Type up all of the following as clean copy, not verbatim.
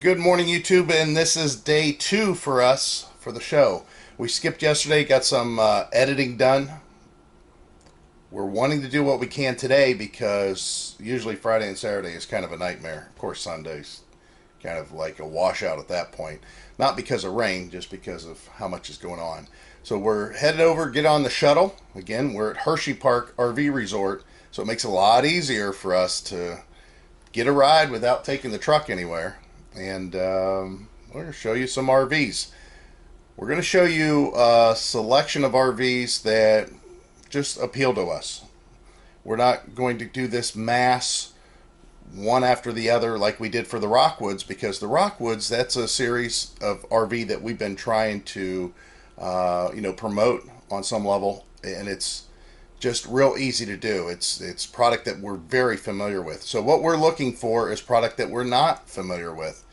Good morning, YouTube, and this is day 2 for us for the show. We skipped yesterday, got some editing done. We're wanting to do what we can today because usually Friday and Saturday is kind of a nightmare. Of course, Sunday's kind of like a washout at that point. Not because of rain, just because of how much is going on. So we're headed over, get on the shuttle. Again, we're at Hershey Park RV Resort, so it makes it a lot easier for us to get a ride without taking the truck anywhere. And we're going to show you some RVs. We're going to show you a selection of RVs that just appeal to us. We're not going to do this mass one after the other like we did for the Rockwoods, because the Rockwoods, that's a series of RV that we've been trying to promote on some level, and it's just real easy to do. It's product that we're very familiar with. So what we're looking for is product that we're not familiar with.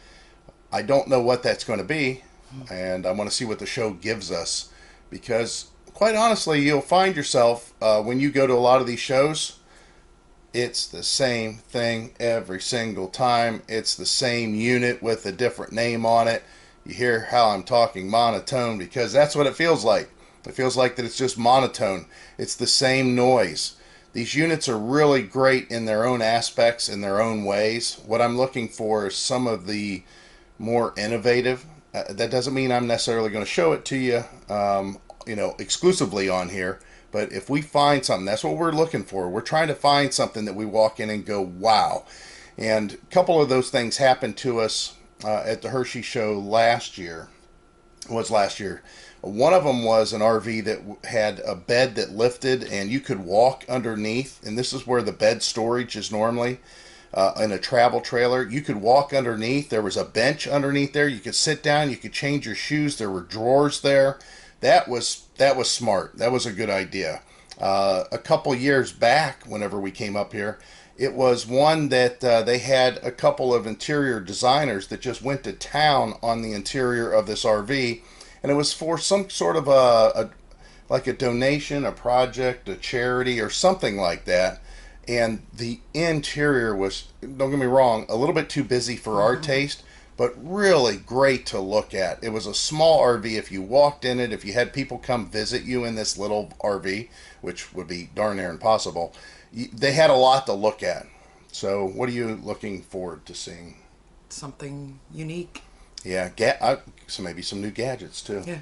I don't know what that's going to be, and I want to see what the show gives us, because quite honestly, you'll find yourself when you go to a lot of these shows, it's the same thing every single time. It's the same unit with a different name on it. You hear how I'm talking monotone, because that's what it feels like. It feels like that it's just monotone. It's the same noise. These units are really great in their own aspects, in their own ways. What I'm looking for is some of the more innovative. That doesn't mean I'm necessarily going to show it to you, exclusively on here. But if we find something, that's what we're looking for. We're trying to find something that we walk in and go, wow. And a couple of those things happened to us at the Hershey show last year. One of them was an RV that had a bed that lifted and you could walk underneath. And this is where the bed storage is normally in a travel trailer. You could walk underneath. There was a bench underneath there. You could sit down. You could change your shoes. There were drawers there. That was smart. That was a good idea. A couple years back, whenever we came up here, it was one that they had a couple of interior designers that just went to town on the interior of this RV. And it was for some sort of like a donation, a project, a charity, or something like that. And the interior was, don't get me wrong, a little bit too busy for our taste, but really great to look at. It was a small RV. If you walked in it, if you had people come visit you in this little RV, which would be darn near impossible, they had a lot to look at. So what are you looking forward to seeing? Something unique. Yeah, so maybe some new gadgets too. Yeah.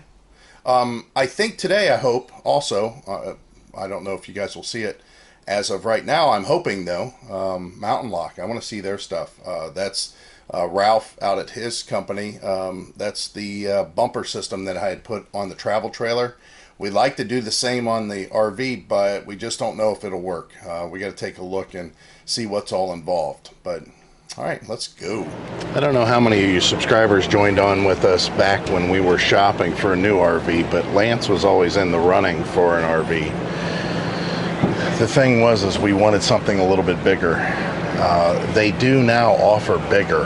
I think today, I hope also, I don't know if you guys will see it as of right now. I'm hoping though, Mountain Lock. I want to see their stuff. That's Ralph out at his company. That's the bumper system that I had put on the travel trailer. We'd like to do the same on the RV, but we just don't know if it'll work. We got to take a look and see what's all involved. But all right, let's go. I don't know how many of you subscribers joined on with us back when we were shopping for a new RV, but Lance was always in the running for an RV. The thing was we wanted something a little bit bigger. They do now offer bigger.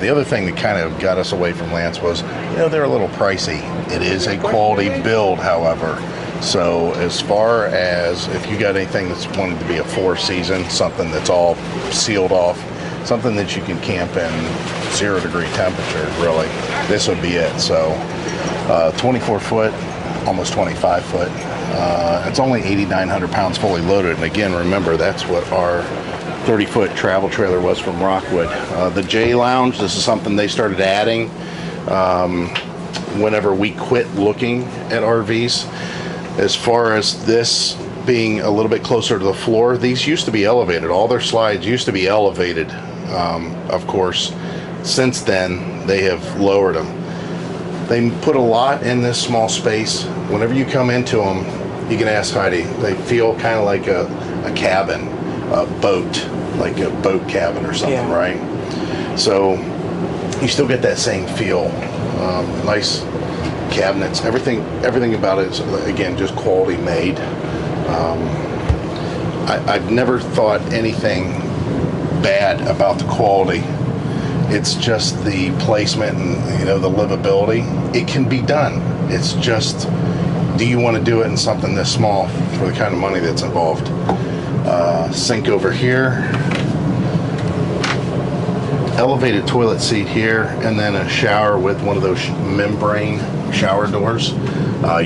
The other thing that kind of got us away from Lance was, they're a little pricey. It is a quality build, however. So as far as if you got anything that's wanted to be a 4-season, something that's all sealed off, something that you can camp in 0-degree temperature, really, this would be it. So 24 foot, almost 25 foot. It's only 8,900 pounds fully loaded. And again, remember, that's what our 30-foot travel trailer was from Rockwood. The J Lounge, this is something they started adding whenever we quit looking at RVs. As far as this being a little bit closer to the floor, these used to be elevated. All their slides used to be elevated. Of course, since then, they have lowered them. They put a lot in this small space. Whenever you come into them, you can ask Heidi, they feel kind of like a cabin, a boat, like a boat cabin or something, yeah. Right? So you still get that same feel. Nice cabinets, everything about it is, again, just quality made. I've never thought anything bad about the quality. It's just the placement and the livability. It can be done. It's just, do you want to do it in something this small for the kind of money that's involved? Sink over here. elevated toilet seat here, and then a shower with one of those membrane shower doors.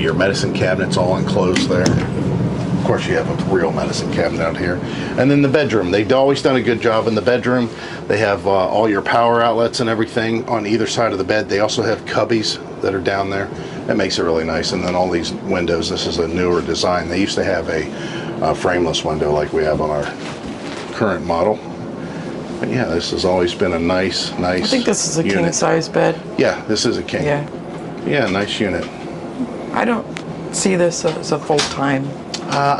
Your medicine cabinet's all enclosed there. Of course, you have a real medicine cabinet out here. And then the bedroom. They've always done a good job in the bedroom. They have all your power outlets and everything on either side of the bed. They also have cubbies that are down there. That makes it really nice. And then all these windows. This is a newer design. They used to have a frameless window like we have on our current model. But yeah, this has always been a nice I think this is a unit. king size bed. Yeah, this is a king. Yeah. Yeah, nice unit. I don't see this as a full-time.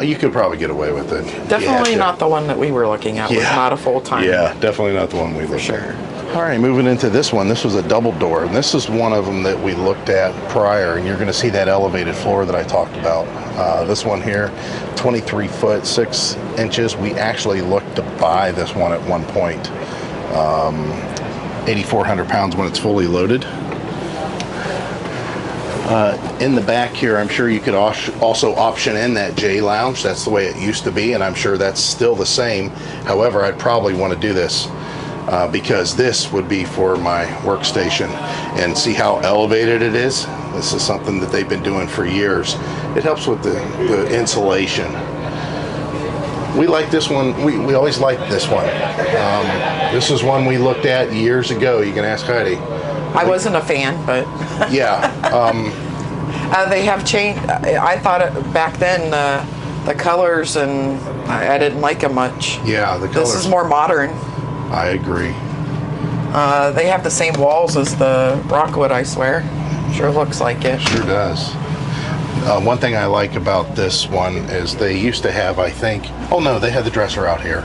You could probably get away with it. Definitely not the one that we were looking at. Was not a full-time. Yeah, definitely not the one we looked at. All right, moving into this one. This was a double door, and this is one of them that we looked at prior, and you're going to see that elevated floor that I talked about. This one here, 23 foot 6 inches. We actually looked to buy this one at one point. 8,400 pounds when it's fully loaded. In the back here, I'm sure you could also option in that J lounge. That's the way it used to be, and I'm sure that's still the same. However, I'd probably want to do this because this would be for my workstation. And see how elevated it is? This is something that they've been doing for years. It helps with the insulation. We like this one. We always liked this one. This is one we looked at years ago. You can ask Heidi. I wasn't a fan, but Yeah. they have changed. I thought back then the colors, and I didn't like them much. Yeah, the colors. This is more modern. I agree. They have the same walls as the Rockwood, I swear. Sure looks like it. Sure does. One thing I like about this one is they used to have, I think, oh no, they had the dresser out here.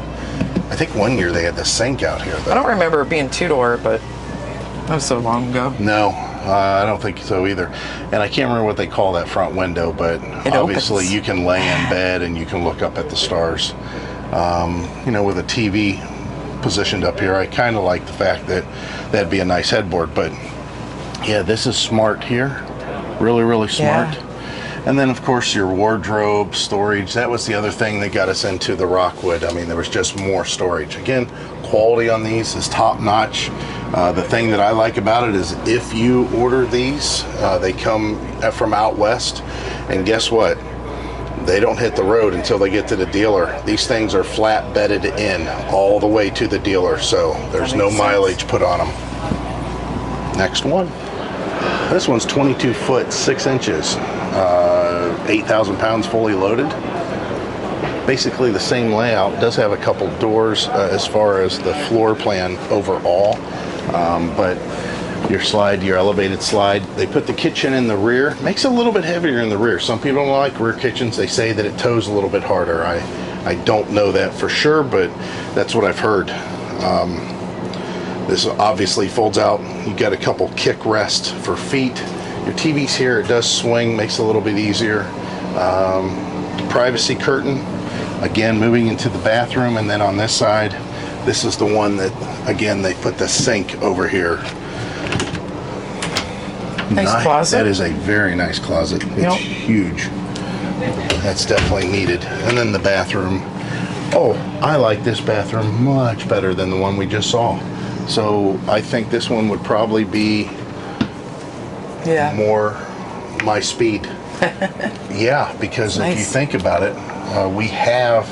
I think one year they had the sink out here, though. I don't remember it being two-door, but that was so long ago. No, I don't think so either. And I can't remember what they call that front window, but It obviously opens. you can lay in bed and you can look up at the stars. You know, with a TV positioned up here, I kind of like the fact that that'd be a nice headboard. But yeah, this is smart here. Really, really smart. Yeah. And then, of course, your wardrobe, storage. That was the other thing that got us into the Rockwood. I mean, there was just more storage. Again, quality on these is top notch. The thing that I like about it is if you order these, they come from out west. And guess what? They don't hit the road until they get to the dealer. These things are flat bedded in all the way to the dealer. So there's no mileage put on them. Next one. This one's 22 foot 6 inches. 8,000 pounds fully loaded. Basically the same layout. Does have a couple doors as far as the floor plan overall, but your slide, your elevated slide, they put the kitchen in the rear. Makes it a little bit heavier in the rear. Some people don't like rear kitchens. They say that it tows a little bit harder. I don't know that for sure, but that's what I've heard. This obviously folds out. You got a couple kick rests for feet. Your TV's here, it does swing, makes it a little bit easier. Privacy curtain, again, moving into the bathroom, and then on this side, this is the one that, again, they put the sink over here. Nice closet. That is a very nice closet. It's Yep. huge. That's definitely needed. And then the bathroom. Oh, I like this bathroom much better than the one we just saw. So I think this one would probably be more my speed. Yeah, because if you think about it, we have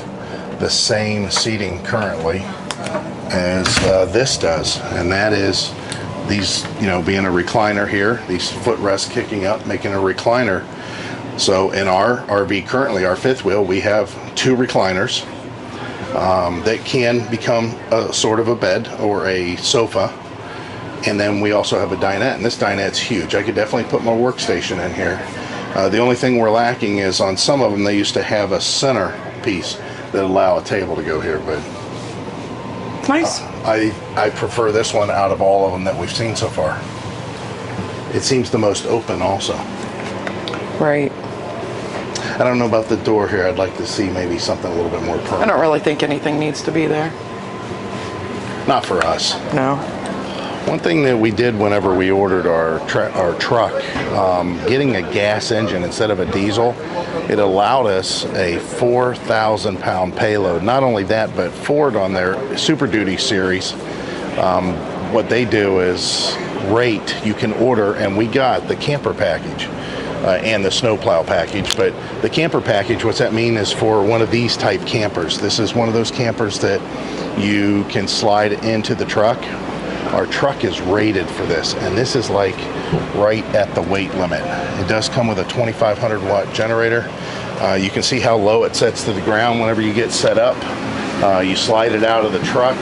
the same seating currently as this does, and that is these, you know, being a recliner here, these footrests kicking up, making a recliner. So in our RV currently, our fifth wheel, we have two recliners that can become a sort of a bed or a sofa. And then we also have a dinette, and this dinette's huge. I could definitely put my workstation in here. The only thing we're lacking is on some of them they used to have a center piece that allow a table to go here, but Nice. I prefer this one out of all of them that we've seen so far. It seems the most open also. Right. I don't know about the door here. I'd like to see maybe something a little bit more I permanent. don't really think anything needs to be there. Not for us. No. One thing that we did whenever we ordered our truck, getting a gas engine instead of a diesel, it allowed us a 4,000 pound payload. Not only that, but Ford on their Super Duty series, what they do is rate. You can order, and we got the camper package and the snowplow package. But the camper package, what's that mean, is for one of these type campers. This is one of those campers that you can slide into the truck. Our truck is rated for this, and this is like right at the weight limit. It does come with a 2,500 watt generator. You can see how low it sets to the ground whenever you get set up. You slide it out of the truck.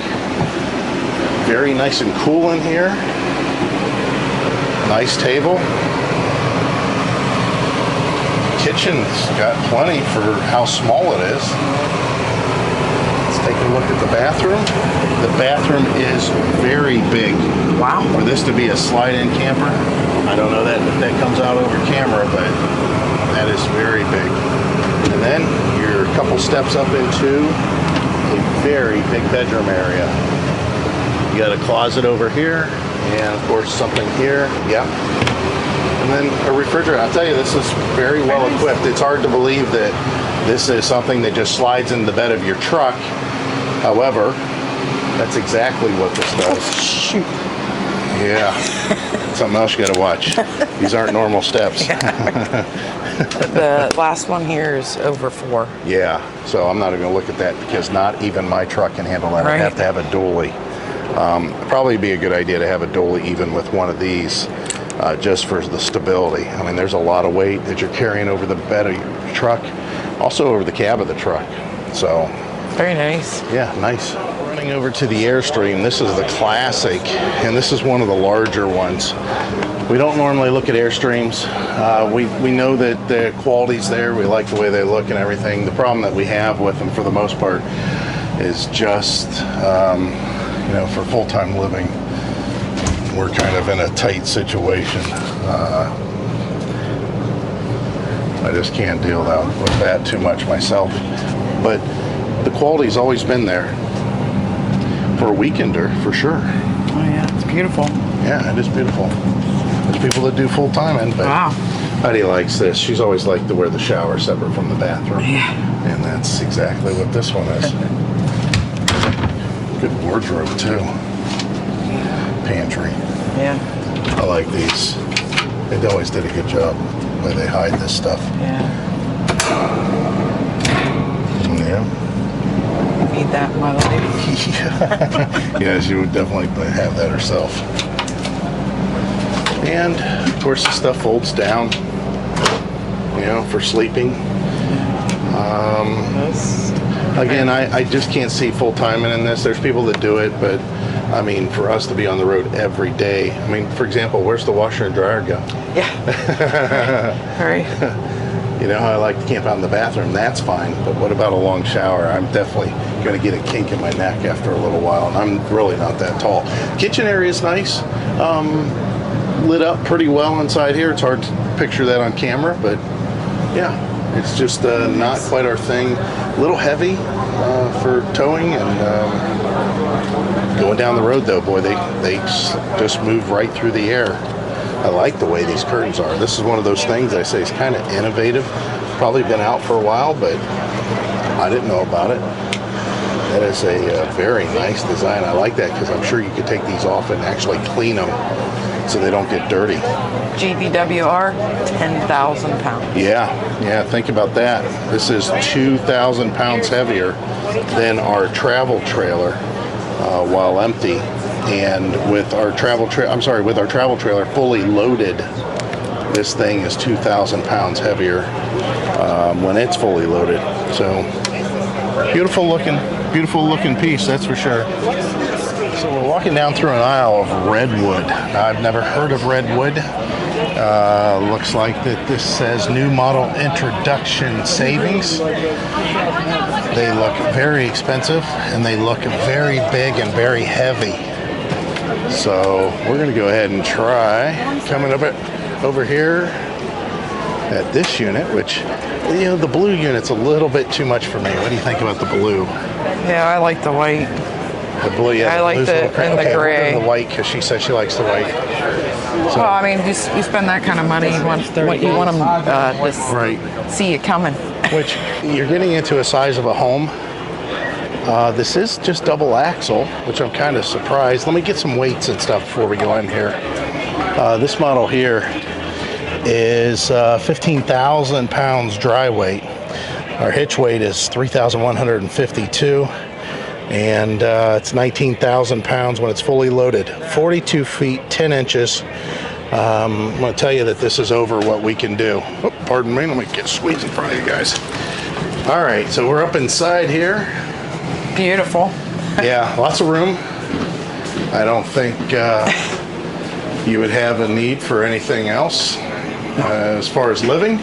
Very nice and cool in here. Nice table. Kitchen's got plenty for how small it is. Let's take a look at the bathroom. The bathroom is very big. Wow. For this to be a slide-in camper, I don't know that if that comes out over camera, but that is very big. And then you're a couple steps up into a very big bedroom area. You got a closet over here, and of course something here. Yep. And then a refrigerator. I'll tell you, this is very well equipped. It's hard to believe that this is something that just slides in the bed of your truck. However, that's exactly what this does. Oh, shoot. Yeah. Something else you got to watch. These aren't normal steps. The last one here is over 4. Yeah. So I'm not even going to look at that because not even my truck can handle that. I have to have a dually. Probably be a good idea to have a dually even with one of these. Just for the stability. I mean, there's a lot of weight that you're carrying over the bed of your truck, also over the cab of the truck. So, very nice. Yeah, nice. Running over to the Airstream. This is the classic, and this is one of the larger ones. We don't normally look at Airstreams. We know that the quality's there. We like the way they look and everything. The problem that we have with them, for the most part, is just for full-time living. We're kind of in a tight situation. I just can't deal with that too much myself. But the quality's always been there. For a weekender, for sure. Oh yeah, it's beautiful. Yeah, it is beautiful. There's people that do full-time, but wow. Heidi likes this. She's always liked to wear the shower separate from the bathroom. Yeah. And that's exactly what this one is. Good wardrobe, too. Pantry. Yeah. I like these. They always did a good job the way they hide this stuff. Yeah. Yeah. Need that, my lady. Yeah, she would definitely have that herself. And of course, the stuff folds down. For sleeping. Again, I just can't see full-time in this. There's people that do it, but I mean, for us to be on the road every day. I mean, for example, where's the washer and dryer go? Yeah. Right. I like to camp out in the bathroom. That's fine. But what about a long shower? I'm definitely going to get a kink in my neck after a little while, and I'm really not that tall. Kitchen area is nice. Lit up pretty well inside here. It's hard to picture that on camera, but yeah, it's just not quite our thing. A little heavy for towing and going down the road, though. Boy, they just move right through the air. I like the way these curtains are. This is one of those things I say is kind of innovative. Probably been out for a while, but I didn't know about it. That is a very nice design. I like that because I'm sure you could take these off and actually clean them so they don't get dirty. GVWR, 10,000 pounds. Yeah, think about that. This is 2,000 pounds heavier than our travel trailer while empty. And with our travel trailer fully loaded, this thing is 2,000 pounds heavier when it's fully loaded. So beautiful looking piece, that's for sure. So we're walking down through an aisle of redwood. Now, I've never heard of redwood. Looks like that this says new model introduction savings. They look very expensive and they look very big and very heavy. So we're going to go ahead and try coming over here at this unit, which, the blue unit's a little bit too much for me. What do you think about the blue? Yeah, I like the white. The blue, yeah. I like the and the gray. The white, because she says she likes the white. So, well, I mean, you spend that kind of money, you want them to see you coming. Which you're getting into a size of a home This is just double axle, which I'm kind of surprised. Let me get some weights and stuff before we go in here. This model here is 15,000 pounds dry weight. Our hitch weight is 3,152, and it's 19,000 pounds when it's fully loaded. 42 feet 10 inches. I'm going to tell you that this is over what we can do. Oh, pardon me, let me get squeezed in front of you guys. All right, so we're up inside here. Beautiful. Yeah, lots of room. I don't think you would have a need for anything else as far as living.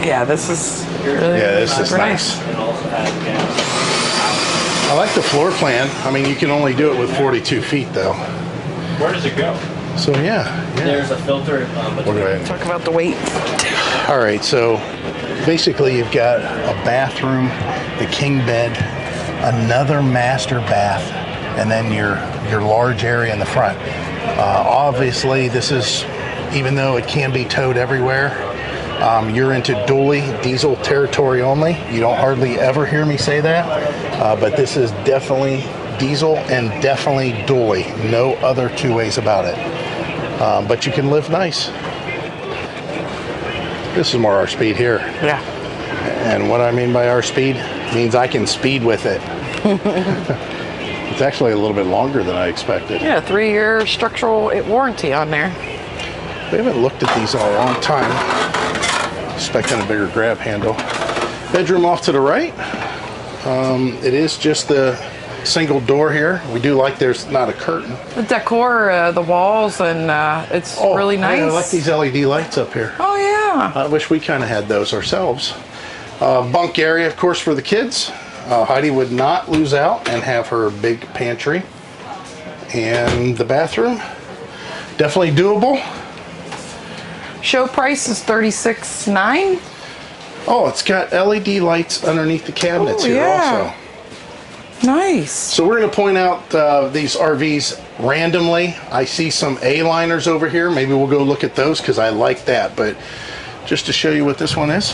Yeah, this is really this is nice. I like the floor plan. I mean, you can only do it with 42 feet though. Where does it go? So yeah. There's a filter. Talk about the weight. All right, so basically you've got a bathroom, the king bed, another master bath, and then your large area in the front. Obviously, this is, even though it can be towed everywhere, you're into dually diesel territory only. You don't hardly ever hear me say that, but this is definitely diesel and definitely dually. No other two ways about it. But you can live nice. This is more our speed here. Yeah. And what I mean by our speed means I can speed with it. It's actually a little bit longer than I expected. Yeah, 3-year structural warranty on there. We haven't looked at these in a long time. Expecting a bigger grab handle. Bedroom off to the right. It is just the single door here. We do like there's not a curtain. The decor, the walls, and it's really nice. I like these LED lights up here. Oh, yeah. I wish we kind of had those ourselves. Bunk area, of course, for the kids. Heidi would not lose out and have her big pantry. And the bathroom, definitely doable. Show price is $36,900. Oh, it's got LED lights underneath the cabinets here also. Nice. So we're going to point out these RVs randomly. I see some A-liners over here. Maybe we'll go look at those because I like that. But just to show you what this one is.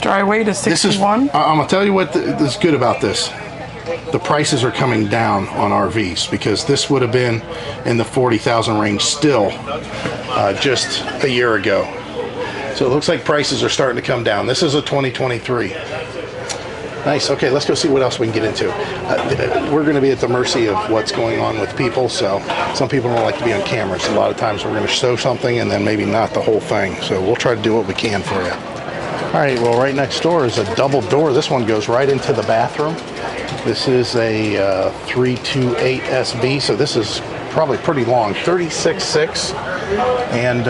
Dry weight is 61. I'm going to tell you what is good about this. The prices are coming down on RVs because this would have been in the 40,000 range still just a year ago. So it looks like prices are starting to come down. This is a 2023. Nice. Okay, let's go see what else we can get into. We're going to be at the mercy of what's going on with people. So some people don't like to be on cameras. A lot of times we're going to show something and then maybe not the whole thing. So we'll try to do what we can for you. All right, well, right next door is a double door. This one goes right into the bathroom. This is a 328 SB, so this is probably pretty long, 36.6, and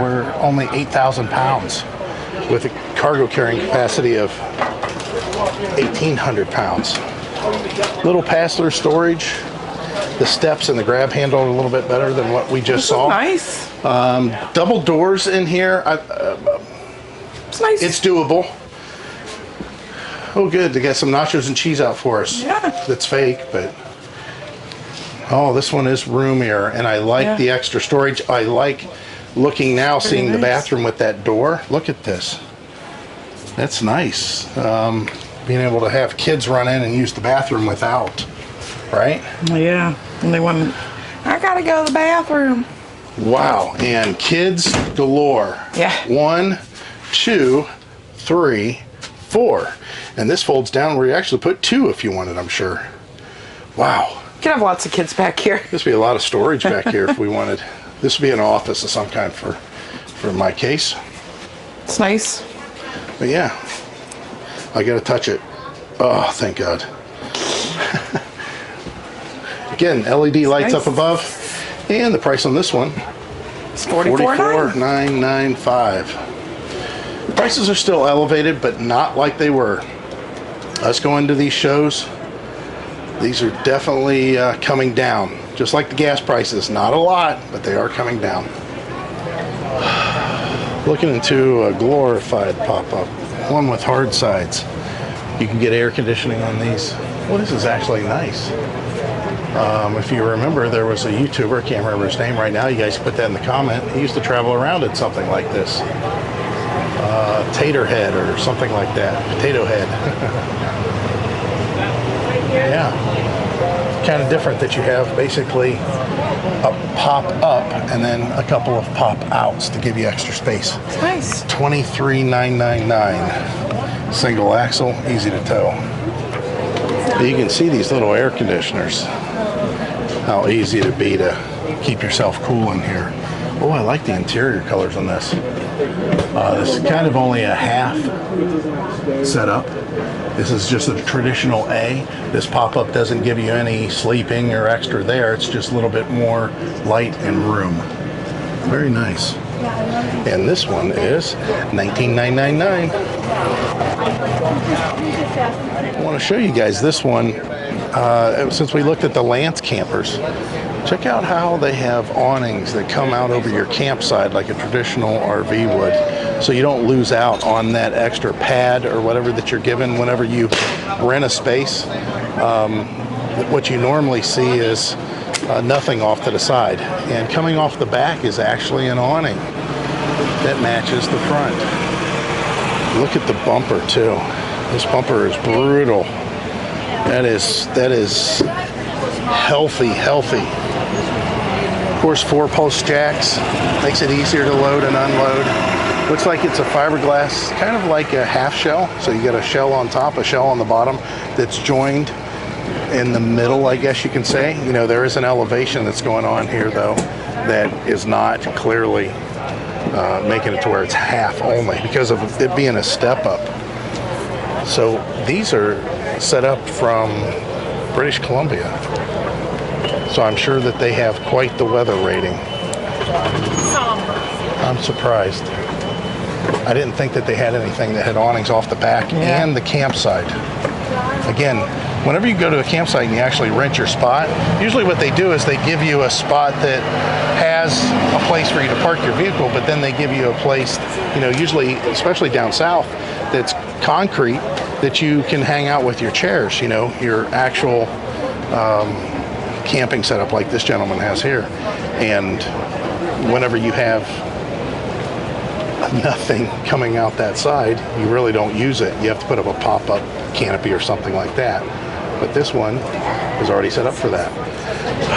we're only 8,000 pounds with a cargo carrying capacity of 1,800 pounds. Little pass-through storage. The steps and the grab handle are a little bit better than what we just saw. Nice. Double doors in here. It's nice. It's doable. Oh, good. They got some nachos and cheese out for us. Yeah. That's fake, but... Oh, this one is roomier, and I like the extra storage. I like looking now, seeing the bathroom with that door. Look at this. That's nice. Being able to have kids run in and use the bathroom without, right? Yeah. And they want, I gotta go to the bathroom. Wow. And kids galore. Yeah. 1, 2, 3, 4. And this folds down where you actually put 2 if you wanted, I'm sure. Wow. You can have lots of kids back here. This would be a lot of storage back here if we wanted. This would be an office of some kind for my case. It's nice. But yeah, I gotta touch it. Oh, thank God. Again, LED lights nice. up above. And the price on this one, It's $44,900. $44,995. Prices are still elevated, but not like they were. Us going to these shows, these are definitely coming down. Just like the gas prices, not a lot, but they are coming down. Looking into a glorified pop-up, one with hard sides. You can get air conditioning on these. Well, this is actually nice. If you remember, there was a YouTuber, I can't remember his name right now, you guys put that in the comment. He used to travel around in something like this. tater head or something like that. Potato head. Yeah. Kind of different that you have basically a pop up and then a couple of pop outs to give you extra space. It's nice. $23,999. Single axle, easy to tow. You can see these little air conditioners. How easy it'd be to keep yourself cool in here. Oh, I like the interior colors on this. This is kind of only a half setup. This is just a traditional A. This pop-up doesn't give you any sleeping or extra there. It's just a little bit more light and room. Very nice. And this one is $19,999. I want to show you guys this one. Since we looked at the Lance campers, check out how they have awnings that come out over your campsite like a traditional RV would, so you don't lose out on that extra pad or whatever that you're given whenever you rent a space. What you normally see is nothing off to the side, and coming off the back is actually an awning that matches the front. Look at the bumper too. This bumper is brutal. That is healthy. Of course, 4-post jacks makes it easier to load and unload. Looks like it's a fiberglass, kind of like a half shell. So you got a shell on top, a shell on the bottom that's joined in the middle, I guess you can say. You know, there is an elevation that's going on here though that is not clearly making it to where it's half only because of it being a step up. So these are set up from British Columbia. So I'm sure that they have quite the weather rating. I'm surprised. I didn't think that they had anything that had awnings off the back and the campsite. Again, whenever you go to a campsite and you actually rent your spot, usually what they do is they give you a spot that has a place for you to park your vehicle, but then they give you a place, you know, usually, especially down south, that's concrete that you can hang out with your chairs, you know, your actual camping setup like this gentleman has here. And whenever you have nothing coming out that side, you really don't use it. You have to put up a pop-up canopy or something like that. But this one is already set up for that.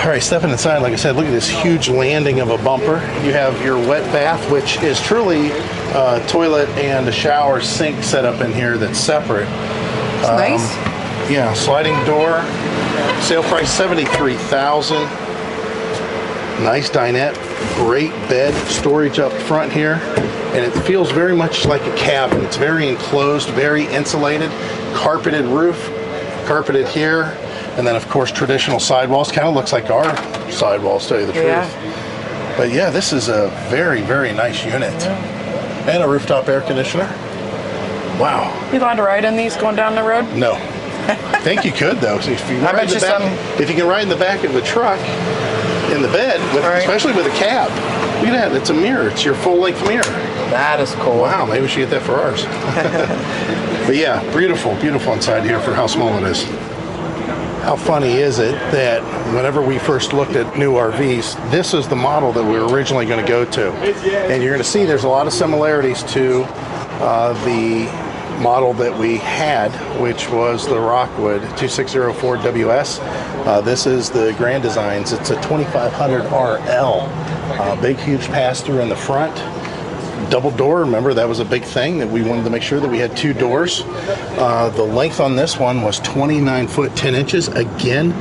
All right, stepping inside, like I said, look at this huge landing of a bumper. You have your wet bath, which is truly a toilet and a shower sink set up in here that's separate. It's nice. Yeah, sliding door. Sale price $73,000. Nice dinette, great bed, storage up front here, and it feels very much like a cabin. It's very enclosed, very insulated, carpeted roof, carpeted here, and then of course traditional sidewalls. Kind of looks like our sidewalls, to tell you the truth. But yeah, this is a very, very nice unit. And a rooftop air conditioner. Wow. You allowed to ride in these going down the road? No. I think you could though. So if you I bet you some. if you can ride in the back of the truck, in the bed, especially with a cab. Look at that, it's a mirror. It's your full-length mirror. That is cool. Wow, maybe we should get that for ours. But yeah, beautiful inside here for how small it is. How funny is it that whenever we first looked at new RVs, this is the model that we were originally going to go to. And you're going to see there's a lot of similarities to the model that we had, which was the Rockwood 2604 WS. This is the Grand Designs. It's a 2500 RL. Big, huge pass-through in the front. Double door, remember that was a big thing that we wanted to make sure that we had 2 doors. The length on this one was 29 foot 10 inches. Again,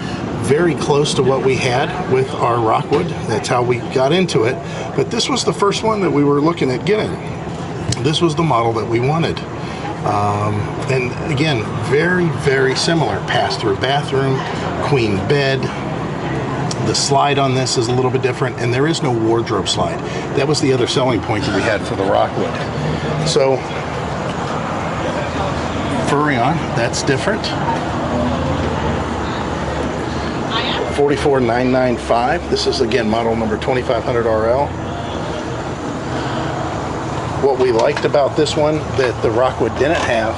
very close to what we had with our Rockwood. That's how we got into it. But this was the first one that we were looking at getting. This was the model that we wanted. And again, very, very similar. Pass-through bathroom, queen bed. The slide on this is a little bit different, and there is no wardrobe slide. That was the other selling point that we had for the Rockwood. So, Furrion, that's different. $44,995. This is again model number 2500 RL. What we liked about this one that the Rockwood didn't have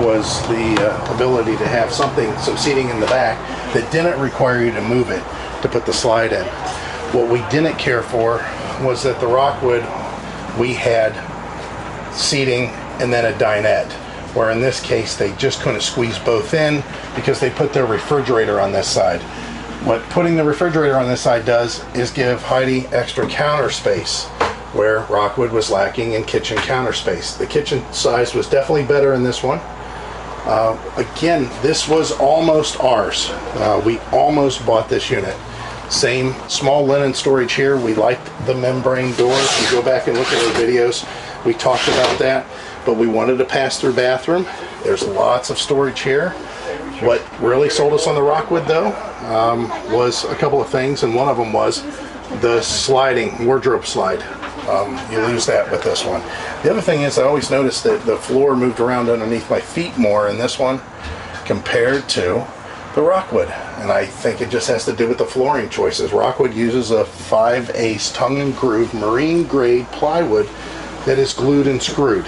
was the ability to have some seating in the back that didn't require you to move it to put the slide in. What we didn't care for was that the Rockwood, we had seating, and then a dinette. Where in this case, they just couldn't squeeze both in because they put their refrigerator on this side. What putting the refrigerator on this side does is give Heidi extra counter space where Rockwood was lacking in kitchen counter space. The kitchen size was definitely better in this one. Again, this was almost ours. We almost bought this unit. Same small linen storage here. We liked the membrane doors. If you go back and look at our videos, we talked about that, but we wanted a pass-through bathroom. There's lots of storage here. What really sold us on the Rockwood though was a couple of things, and one of them was the sliding wardrobe slide. You lose that with this one. The other thing is I always noticed that the floor moved around underneath my feet more in this one compared to the Rockwood, and I think it just has to do with the flooring choices. Rockwood uses a 5/8 tongue and groove marine grade plywood that is glued and screwed,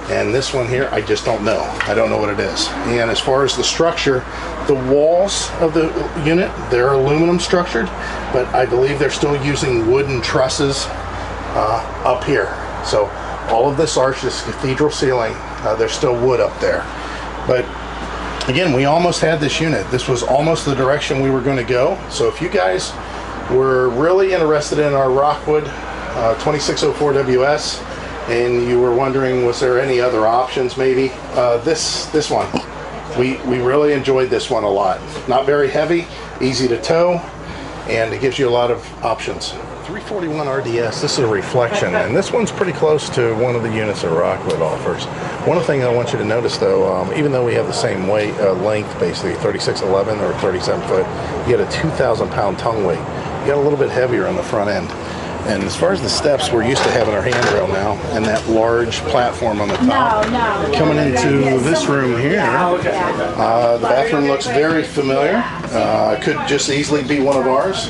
and this one here I just don't know. I don't know what it is. And as far as the structure, the walls of the unit, they're aluminum structured, but I believe they're still using wooden trusses up here. So all of this arch, this cathedral ceiling, there's still wood up there. But again, we almost had this unit. This was almost the direction we were going to go. So if you guys were really interested in our Rockwood 2604 WS and you were wondering was there any other options, maybe this one, we really enjoyed this one a lot. Not very heavy, easy to tow, and it gives you a lot of options. 341 RDS, this is a reflection, and this one's pretty close to one of the units that Rockwood offers. One thing I want you to notice though, even though we have the same weight, length, basically 3611 or 37 foot, you get a 2,000 pound tongue weight. You got a little bit heavier on the front end. And as far as the steps, we're used to having our handrail now, and that large platform on the top. Coming into this room here, the bathroom looks very familiar. Could just easily be one of ours.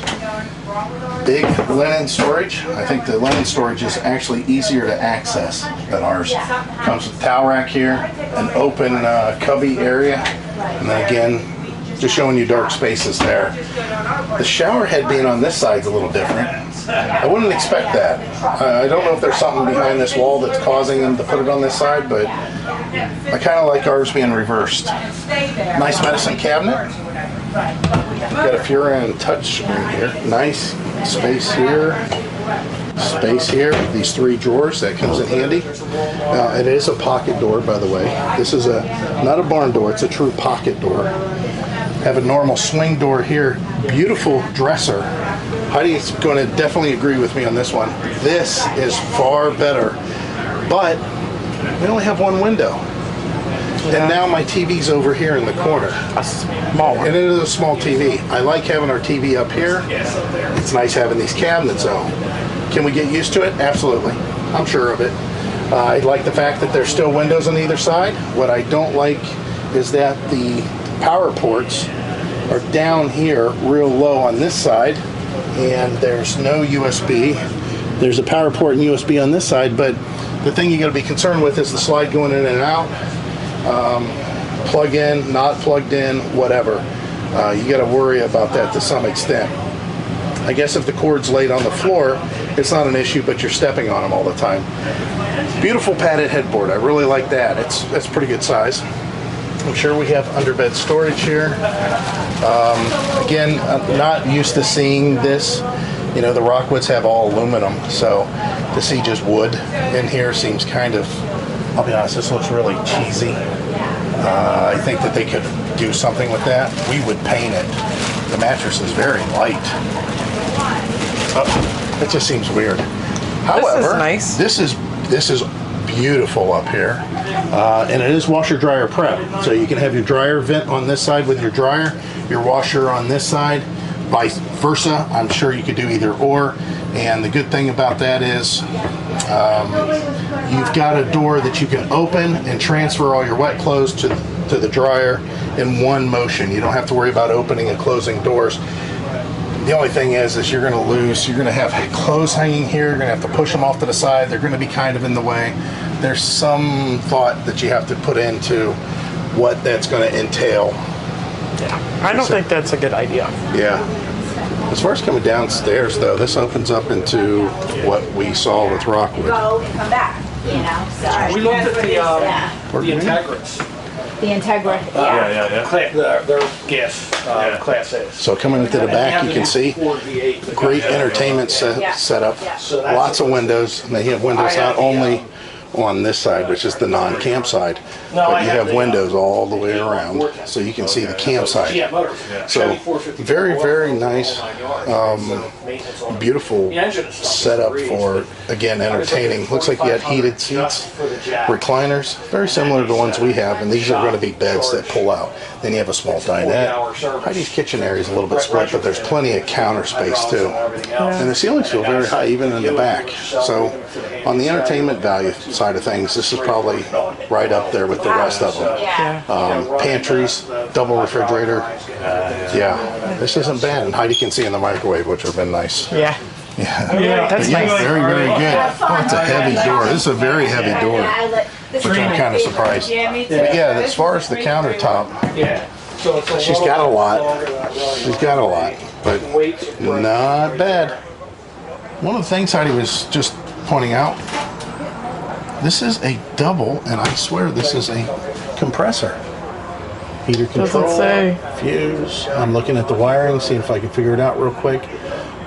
Big linen storage. I think the linen storage is actually easier to access than ours. Comes with a towel rack here, an open cubby area, and then again, just showing you dark spaces there. The shower head being on this side is a little different. I wouldn't expect that. I don't know if there's something behind this wall that's causing them to put it on this side, but I kind of like ours being reversed. Nice medicine cabinet. Got a Furan touch screen here. Nice space here. Space here. These 3 drawers, that comes in handy. Now it is a pocket door, by the way. This is not a barn door, it's a true pocket door. Have a normal swing door here. Beautiful dresser. Heidi's going to definitely agree with me on this one. This is far better, but we only have one window. Yeah. And now my TV's over here in the corner. A small one. And it is a small TV. I like having our TV up here. It's nice having these cabinets though. Can we get used to it? Absolutely. I'm sure of it. I like the fact that there's still windows on either side. What I don't like is that the power ports are down here real low on this side, and there's no USB. There's a power port and USB on this side, but the thing you got to be concerned with is the slide going in and out. Plug in, not plugged in, whatever. You got to worry about that to some extent. I guess if the cord's laid on the floor, it's not an issue, but you're stepping on them all the time. Beautiful padded headboard. I really like that. That's pretty good size. I'm sure we have underbed storage here. Again, I'm not used to seeing this. You know, the Rockwoods have all aluminum, so to see just wood in here seems kind of, I'll be honest, this looks really cheesy. I think that they could do something with that. We would paint it. The mattress is very light. It just seems weird. However, this is nice. This is beautiful up here, and it is washer dryer prep, so you can have your dryer vent on this side with your dryer, your washer on this side, vice versa. I'm sure you could do either or, and the good thing about that is you've got a door that you can open and transfer all your wet clothes to the dryer in one motion. You don't have to worry about opening and closing doors. The only thing is you're going to have clothes hanging here, you're going to have to push them off to the side, they're going to be kind of in the way. There's some thought that you have to put into what that's going to entail. Yeah, I don't think that's a good idea. Yeah. As far as coming downstairs though, this opens up into what we saw with Rockwood. Go and come back. you know, so. We looked at the Yeah. Integras. The Integra, yeah. Their gas Class A. So coming into the back, you can see great entertainment setup. Lots of windows. And they have windows not only on this side, which is the non-camp side, but you have windows all the way around, so you can see the campsite. So very, very nice, beautiful setup for, again, entertaining. Looks like you had heated seats, recliners, very similar to the ones we have, and these are going to be beds that pull out. Then you have a small dinette. Heidi's kitchen area is a little bit split, but there's plenty of counter space too. And the ceilings feel very high, even in the back. So on the entertainment value side of things, this is probably right up there with the rest of them. Pantries, double refrigerator. Yeah, this isn't bad. And Heidi can see in the microwave, which have been nice. Yeah. Yeah, That's nice. Very, very good. Oh, it's a heavy door. This is a very heavy door, which I'm kind of surprised. But yeah, as far as the countertop, she's got a lot. She's got a lot, but not bad. One of the things Heidi was just pointing out, this is a double, and I swear this is a compressor. Heater control, Doesn't say. fuse. I'm looking at the wiring, see if I can figure it out real quick.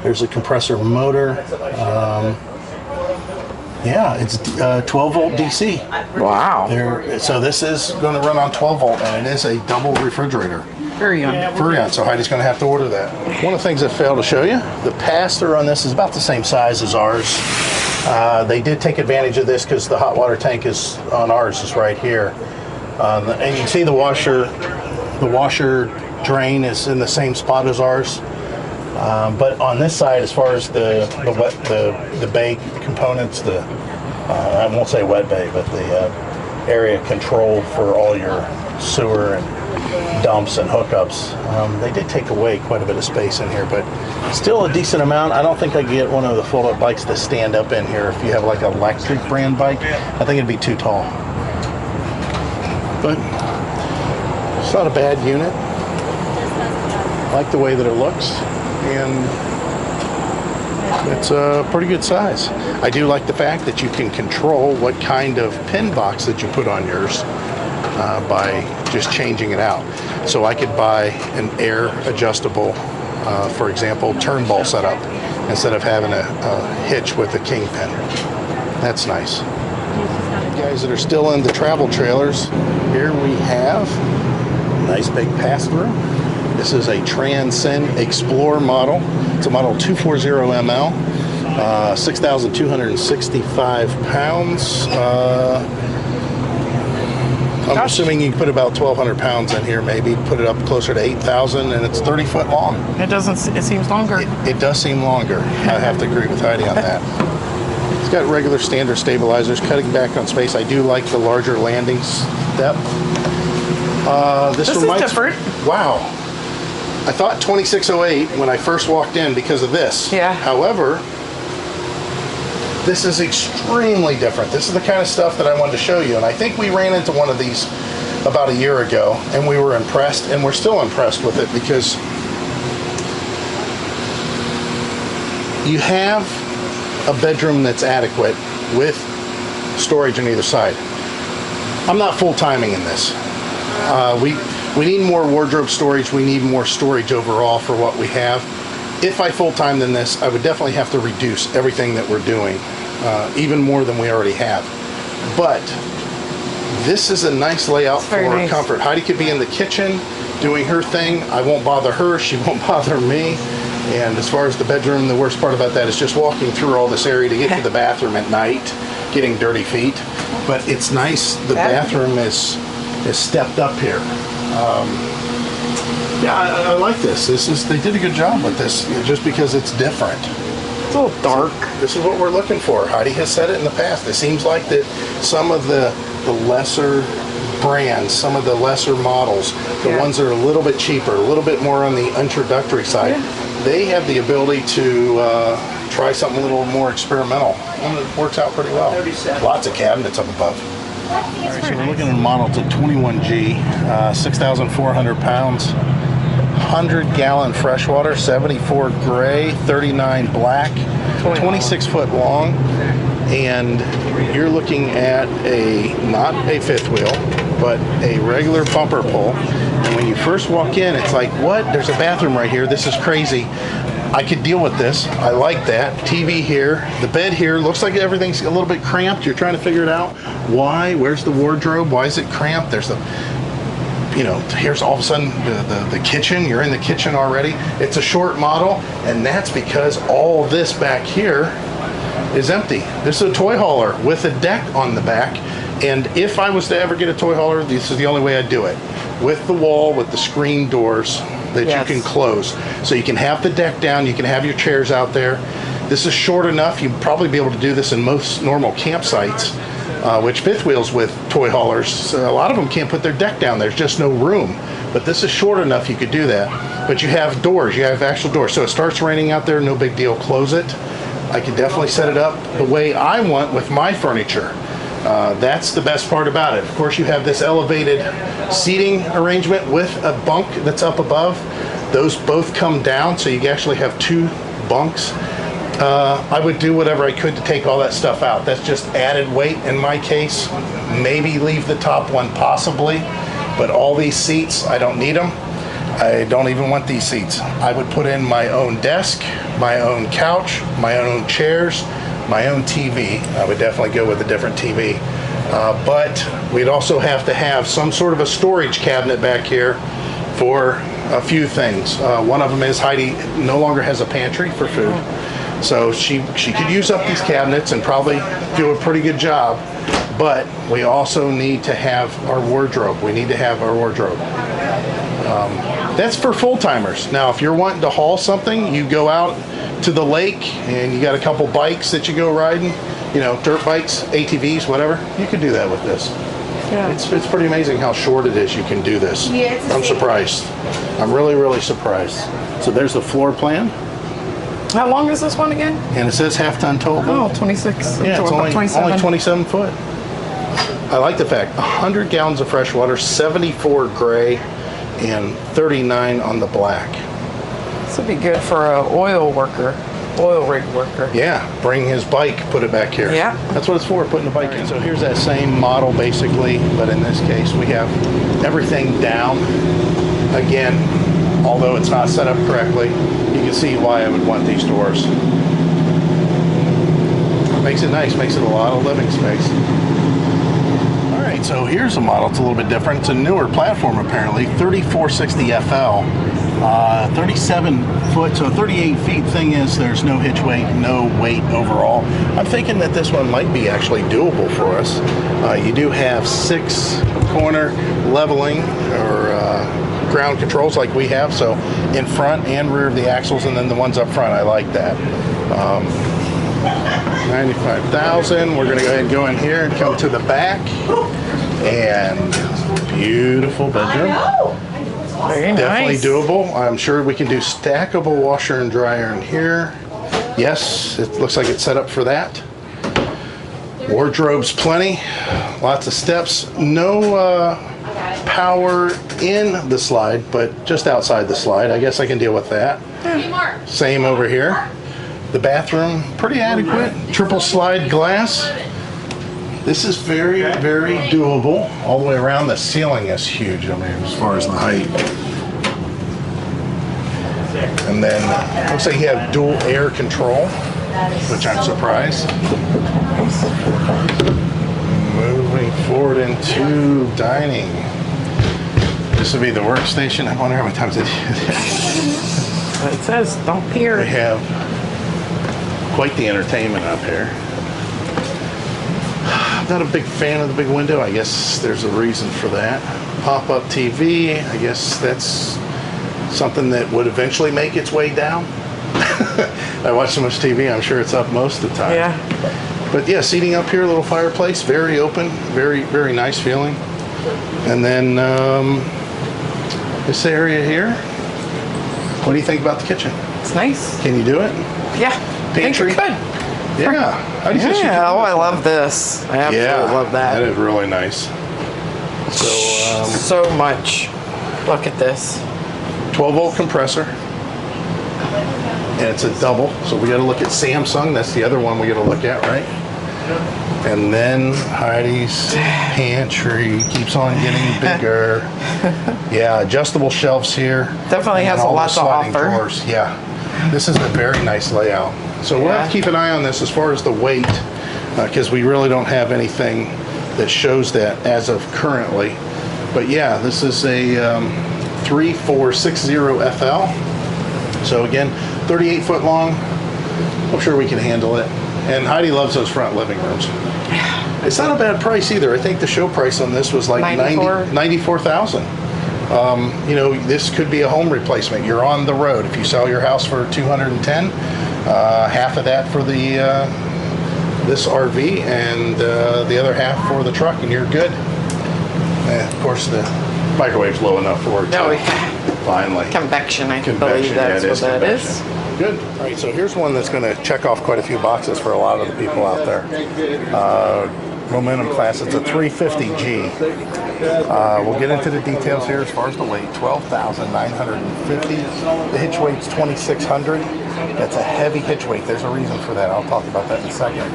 There's a compressor motor. Yeah, it's 12 volt DC. Wow. So this is going to run on 12 volt, and it is a double refrigerator. Very young. Furrion, so Heidi's going to have to order that. One of the things I failed to show you, the pass-through on this is about the same size as ours. They did take advantage of this because the hot water tank is on ours is right here. And you can see the washer drain is in the same spot as ours. But on this side, as far as the bay components, I won't say wet bay, but the area control for all your sewer and dumps and hookups, they did take away quite a bit of space in here, but still a decent amount. I don't think I could get one of the fold-up bikes to stand up in here. If you have like an electric brand bike, I think it'd be too tall. But it's not a bad unit. I like the way that it looks, and it's a pretty good size. I do like the fact that you can control what kind of pin box that you put on yours by just changing it out. So I could buy an air adjustable, for example, turnbull setup instead of having a hitch with a kingpin. That's nice. You guys that are still in the travel trailers, here we have a nice big pass-through. This is a Transcend Explorer model. It's a model 240 ML, 6,265 pounds. I'm assuming you can put about 1,200 pounds in here, maybe put it up closer to 8,000, and it's 30 foot long. It seems longer. It does seem longer. I have to agree with Heidi on that. It's got regular standard stabilizers, cutting back on space. I do like the larger landing step. This is different. Wow. I thought 2608 when I first walked in because of this. Yeah. However, this is extremely different. This is the kind of stuff that I wanted to show you, and I think we ran into one of these about a year ago, and we were impressed, and we're still impressed with it because you have a bedroom that's adequate with storage on either side. I'm not full-timing in this. We need more wardrobe storage. We need more storage overall for what we have. If I full-timed in this, I would definitely have to reduce everything that we're doing, even more than we already have. But this is a nice layout for nice. comfort. Heidi could be in the kitchen doing her thing. I won't bother her. She won't bother me. And as far as the bedroom, the worst part about that is just walking through all this area to get to the bathroom at night, getting dirty feet. But it's nice. The bathroom is stepped up here. Yeah, I like this. They did a good job with this, just because it's different. It's a little dark. This is what we're looking for. Heidi has said it in the past. It seems like that some of the lesser brands, some of the lesser models, the ones that are a little bit cheaper, a little bit more on the introductory side, they have the ability to try something a little more experimental, and it works out pretty well. Lots of cabinets up above. All right, so we're looking at a model to 21G, 6,400 pounds, 100-gallon freshwater, 74 gray, 39 black. 26 foot long, and you're looking at not a fifth wheel, but a regular bumper pull. And when you first walk in, it's like, what? There's a bathroom right here. This is crazy. I could deal with this. I like that. TV here. The bed here. Looks like everything's a little bit cramped. You're trying to figure it out. Why? Where's the wardrobe? Why is it cramped? There's the, here's all of a sudden the kitchen. You're in the kitchen already. It's a short model, and that's because all this back here is empty. This is a toy hauler with a deck on the back. And if I was to ever get a toy hauler, this is the only way I'd do it. With the wall, with the screen doors that you can close. So you can have the deck down, you can have your chairs out there. This is short enough, you'd probably be able to do this in most normal campsites, which fifth wheels with toy haulers, a lot of them can't put their deck down, there's just no room. But this is short enough you could do that. But you have doors, you have actual doors. So it starts raining out there, no big deal, close it. I could definitely set it up the way I want with my furniture. That's the best part about it. Of course, you have this elevated seating arrangement with a bunk that's up above. Those both come down, so you actually have two bunks. I would do whatever I could to take all that stuff out. That's just added weight in my case. Maybe leave the top one possibly, but all these seats, I don't need them. I don't even want these seats. I would put in my own desk, my own couch, my own chairs, my own TV. I would definitely go with a different TV. But we'd also have to have some sort of a storage cabinet back here for a few things. One of them is Heidi no longer has a pantry for food. So she could use up these cabinets and probably do a pretty good job. But we also need to have our wardrobe. We need to have our wardrobe. That's for full-timers. Now, if you're wanting to haul something, you go out to the lake and you got a couple bikes that you go riding, dirt bikes, ATVs, whatever, you could do that with this. Yeah. It's pretty amazing how short it is you can do this. Yeah, it's I'm surprised. I'm really, really surprised. So there's the floor plan, How long is this one again? and it says half-ton towable. Oh, 26. Yeah, it's only 27. 27 foot. I like the fact 100 gallons of fresh water, 74 gray, and 39 on the black. This would be good for a oil rig worker. Yeah, bring his bike, put it back here. Yeah. That's what it's for, putting the bike in. So here's that same model basically, but in this case we have everything down. Again, although it's not set up correctly, you can see why I would want these doors. Makes it nice, makes it a lot of living space. All right, so here's a model. It's a little bit different. It's a newer platform apparently, 3460 FL. 37 foot, so 38 feet. Thing is, there's no hitch weight, no weight overall. I'm thinking that this one might be actually doable for us. You do have 6 corner leveling or ground controls like we have, so in front and rear of the axles, and then the ones up front, I like that. 95,000. We're going to go ahead and go in here and come to the back, and beautiful bedroom. Very Definitely nice. doable. I'm sure we can do stackable washer and dryer in here. Yes, it looks like it's set up for that. Wardrobes plenty. Lots of steps. No power in the slide, but just outside the slide. I guess I can deal with that. Same over here. The bathroom, pretty adequate. Triple slide glass. This is very, very doable. All the way around, the ceiling is huge, I mean, as far as the height. And then, looks like you have dual air control, which I'm surprised. Moving forward into dining. This would be the workstation. I wonder how many times they do that. It says don't peer. We have quite the entertainment up here. Not a big fan of the big window. I guess there's a reason for that. Pop-up TV. I guess that's something that would eventually make its way down. I watch so much TV, I'm sure it's up most of the time. Yeah. But yeah, seating up here, a little fireplace, very open, very, very nice feeling. And then this area here. What do you think about the kitchen? It's nice. Can you do it? Yeah. Pantry? I think it could. Yeah. How do you think she Yeah. could Oh, do I it? love this. I absolutely love that. That is really nice. So, So much. Look at this. 12 volt compressor. and it's a double. So we got to look at Samsung. That's the other one we got to look at, right? And then Heidi's pantry keeps on getting bigger. Yeah, adjustable shelves here. Definitely And has a all the lot to sliding offer. drawers. Yeah, this is a very nice layout. So we'll have to keep an eye on this as far as the weight, because we really don't have anything that shows that as of currently. But yeah, this is a 3460 FL. So again, 38 foot long. I'm sure we can handle it. And Heidi loves those front living rooms. It's not a bad price either. I think the show price on this was like 94,000. You know, this could be a home replacement. You're on the road. If you sell your house for 210, half of that for the this RV, and the other half for the truck, and you're good. And of course, the microwave's low enough for it. Oh, yeah. Finally. Convection, I Convection, believe that's yeah, what that is. Good. All right, so here's one that's going to check off quite a few boxes for a lot of the people out there. Momentum class, it's a 350G. We'll get into the details here as far as the weight, 12,950. The hitch weight's 2,600. That's a heavy hitch weight. There's a reason for that. I'll talk about that in a second.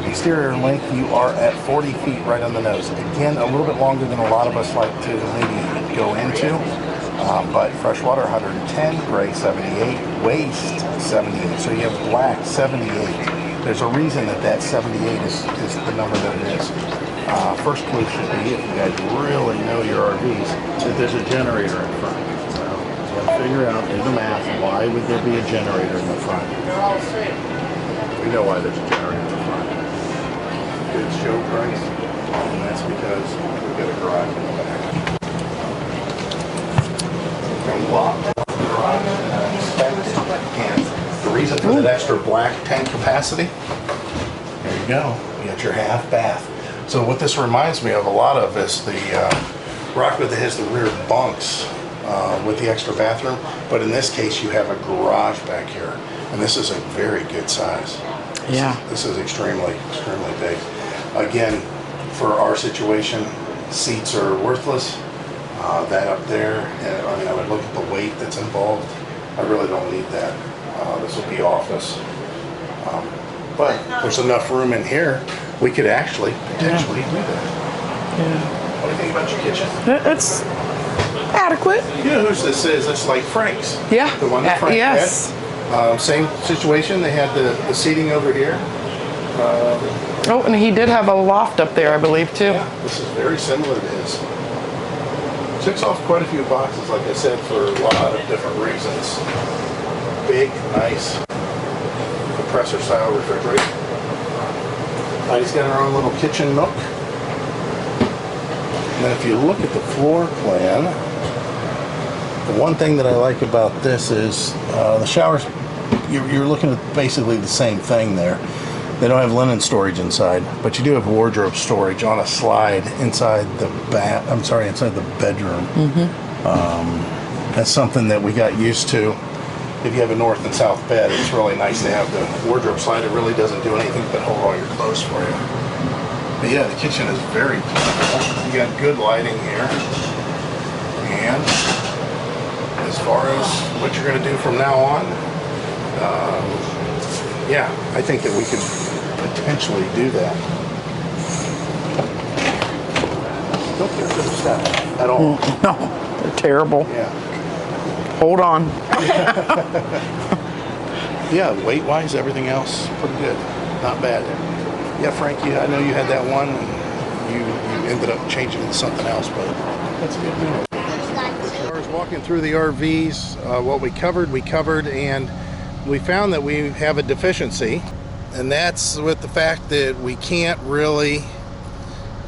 Exterior length, you are at 40 feet right on the nose. Again, a little bit longer than a lot of us like to maybe go into. But freshwater 110, gray 78, waste 78. So you have black 78. There's a reason that 78 is the number that it is. First clue should be, if you guys really know your RVs, that there's a generator in front. So you got to figure out, do the math, why would there be a generator in the front? We know why there's a generator in the front. Good show price, and that's because we've got a garage in the back. And the reason for that extra black tank capacity, there you go, you got your half bath. So what this reminds me of a lot of is the Rockwood that has the rear bunks with the extra bathroom, but in this case you have a garage back here, and this is a very good size. Yeah. This is extremely, extremely big. Again, for our situation, seats are worthless. That up there, and I mean, I would look at the weight that's involved. I really don't need that. This will be office. But there's enough room in here, we could actually potentially do that. Yeah. What do you think about your kitchen? It's adequate. You know whose this is? It's like Frank's. Yeah. The one that Frank yes. had. Same situation. They had the seating over here. Oh, and he did have a loft up there, I believe, too. Yeah, this is very similar to his. Checks off quite a few boxes, like I said, for a lot of different reasons. Big, nice, compressor-style refrigerator. Heidi's got her own little kitchen nook. And then if you look at the floor plan, the one thing that I like about this is the showers, you're looking at basically the same thing there. They don't have linen storage inside, but you do have wardrobe storage on a slide inside the inside the bedroom. That's something that we got used to. If you have a north and south bed, it's really nice to have the wardrobe slide. It really doesn't do anything but hold all your clothes for you. But yeah, the kitchen is very beautiful. You got good lighting here. And as far as what you're going to do from now on, yeah, I think that we could potentially do that. Don't get rid of stuff at all. No, they're terrible. Yeah. Hold on. Yeah, weight-wise, everything else, pretty good. Not bad. Yeah, Frank, I know you had that one, and you ended up changing it to something else, but that's a good deal. As far as walking through the RVs, what we covered, and we found that we have a deficiency, and that's with the fact that we can't really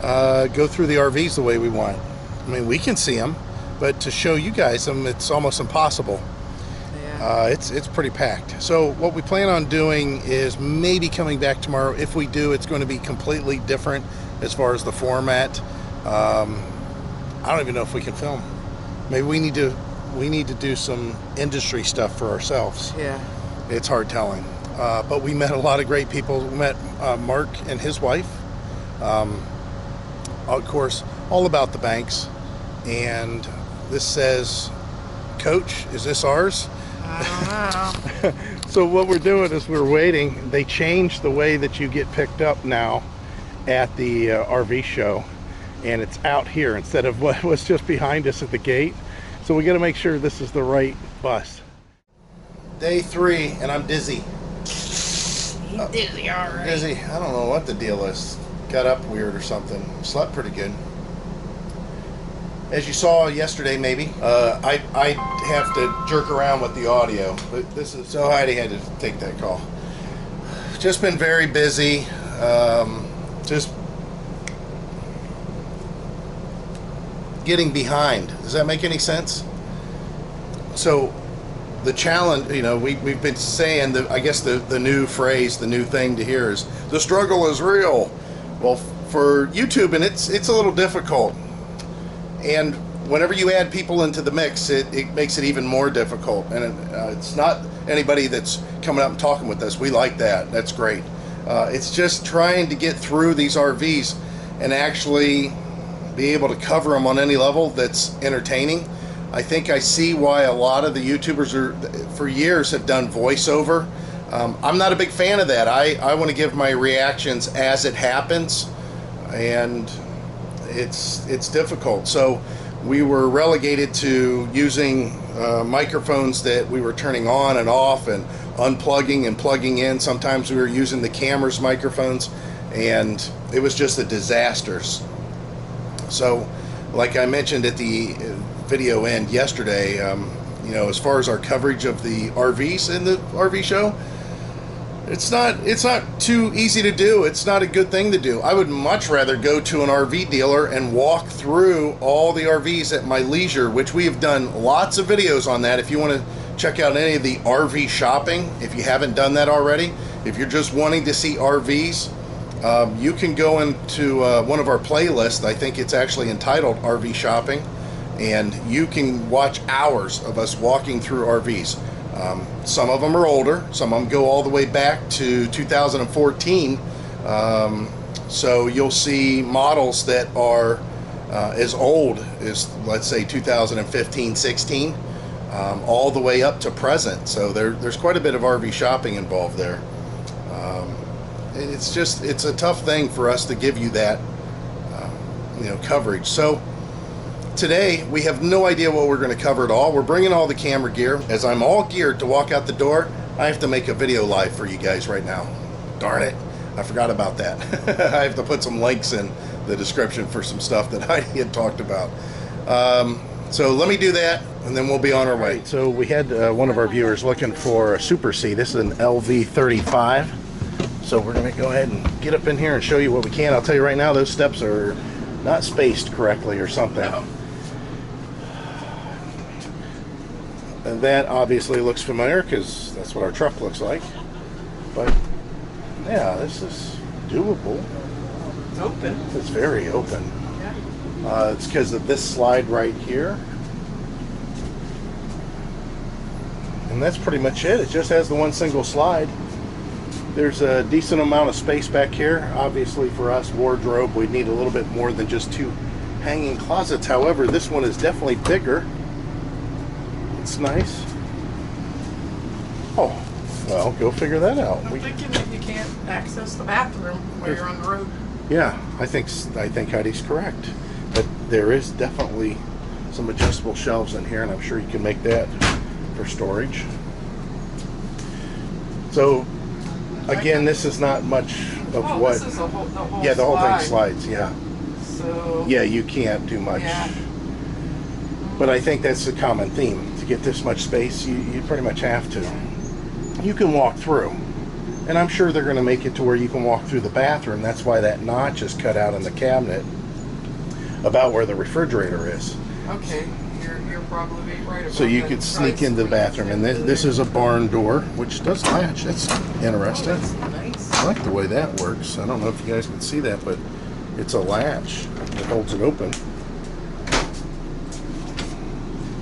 go through the RVs the way we want. I mean, we can see them, but to show you guys them, it's almost impossible. Yeah. It's pretty packed. So what we plan on doing is maybe coming back tomorrow. If we do, it's going to be completely different as far as the format. I don't even know if we can film. Maybe we need to do some industry stuff for ourselves. Yeah. It's hard telling. But we met a lot of great people. We met Mark and his wife. Of course, all about the banks. And this says, Coach, is this ours? I don't know. So what we're doing is we're waiting. They changed the way that you get picked up now at the RV show, and it's out here instead of what was just behind us at the gate. So we got to make sure this is the right bus. Day 3, and I'm dizzy. He's dizzy already. Dizzy. I don't know what the deal is. Got up weird or something. Slept pretty good. As you saw yesterday, maybe, I have to jerk around with the audio, but this is, so Heidi had to take that call. Just been very busy, just getting behind. Does that make any sense? So the challenge, you know, we've been saying that, I guess the new phrase, the new thing to hear is, the struggle is real. Well, for YouTube, and it's a little difficult. And whenever you add people into the mix, it makes it even more difficult. And it's not anybody that's coming up and talking with us. We like that. That's great. It's just trying to get through these RVs and actually be able to cover them on any level that's entertaining. I think I see why a lot of the YouTubers for years have done voiceover. I'm not a big fan of that. I want to give my reactions as it happens, and it's difficult. So we were relegated to using microphones that we were turning on and off and unplugging and plugging in. Sometimes we were using the camera's microphones, and it was just a disaster. So like I mentioned at the video end yesterday, you know, as far as our coverage of the RVs in the RV show, it's not too easy to do. It's not a good thing to do. I would much rather go to an RV dealer and walk through all the RVs at my leisure, which we have done lots of videos on that. If you want to check out any of the RV shopping, if you haven't done that already, if you're just wanting to see RVs, you can go into one of our playlists. I think it's actually entitled RV Shopping, and you can watch hours of us walking through RVs. Some of them are older, some of them go all the way back to 2014, so you'll see models that are as old as, let's say, 2015, 16, all the way up to present. So there's quite a bit of RV shopping involved there. It's a tough thing for us to give you that you know, coverage. So today, we have no idea what we're going to cover at all. We're bringing all the camera gear. As I'm all geared to walk out the door, I have to make a video live for you guys right now. Darn it, I forgot about that. I have to put some links in the description for some stuff that Heidi had talked about. So let me do that, and then we'll be on our way. So we had one of our viewers looking for a Super C. This is an LV35. So we're going to go ahead and get up in here and show you what we can. I'll tell you right now, those steps are not spaced correctly or something. No. And that obviously looks familiar because that's what our truck looks like. But yeah, this is doable. It's open. It's very open. Yeah. It's because of this slide right here. And that's pretty much it. It just has the one single slide. There's a decent amount of space back here. Obviously for us, wardrobe, we need a little bit more than just 2 hanging closets. However, this one is definitely bigger. It's nice. Oh, well, go figure that out. I'm thinking that you can't access the bathroom while you're on the road. Yeah, I think Heidi's correct. But there is definitely some adjustable shelves in here, and I'm sure you can make that for storage. So again, this is not much of what. This is the whole yeah, the whole slide. thing slides. Yeah. So. Yeah, you can't do much. Yeah. But I think that's a common theme. To get this much space, you pretty much have to. You can walk through, and I'm sure they're going to make it to where you can walk through the bathroom. That's why that notch is cut out in the cabinet about where the refrigerator is. Okay, you're probably right about So you that. could sneak into the bathroom, and this is a barn door, which does latch. That's interesting. Oh, that's nice. I like the way that works. I don't know if you guys can see that, but it's a latch that holds it open.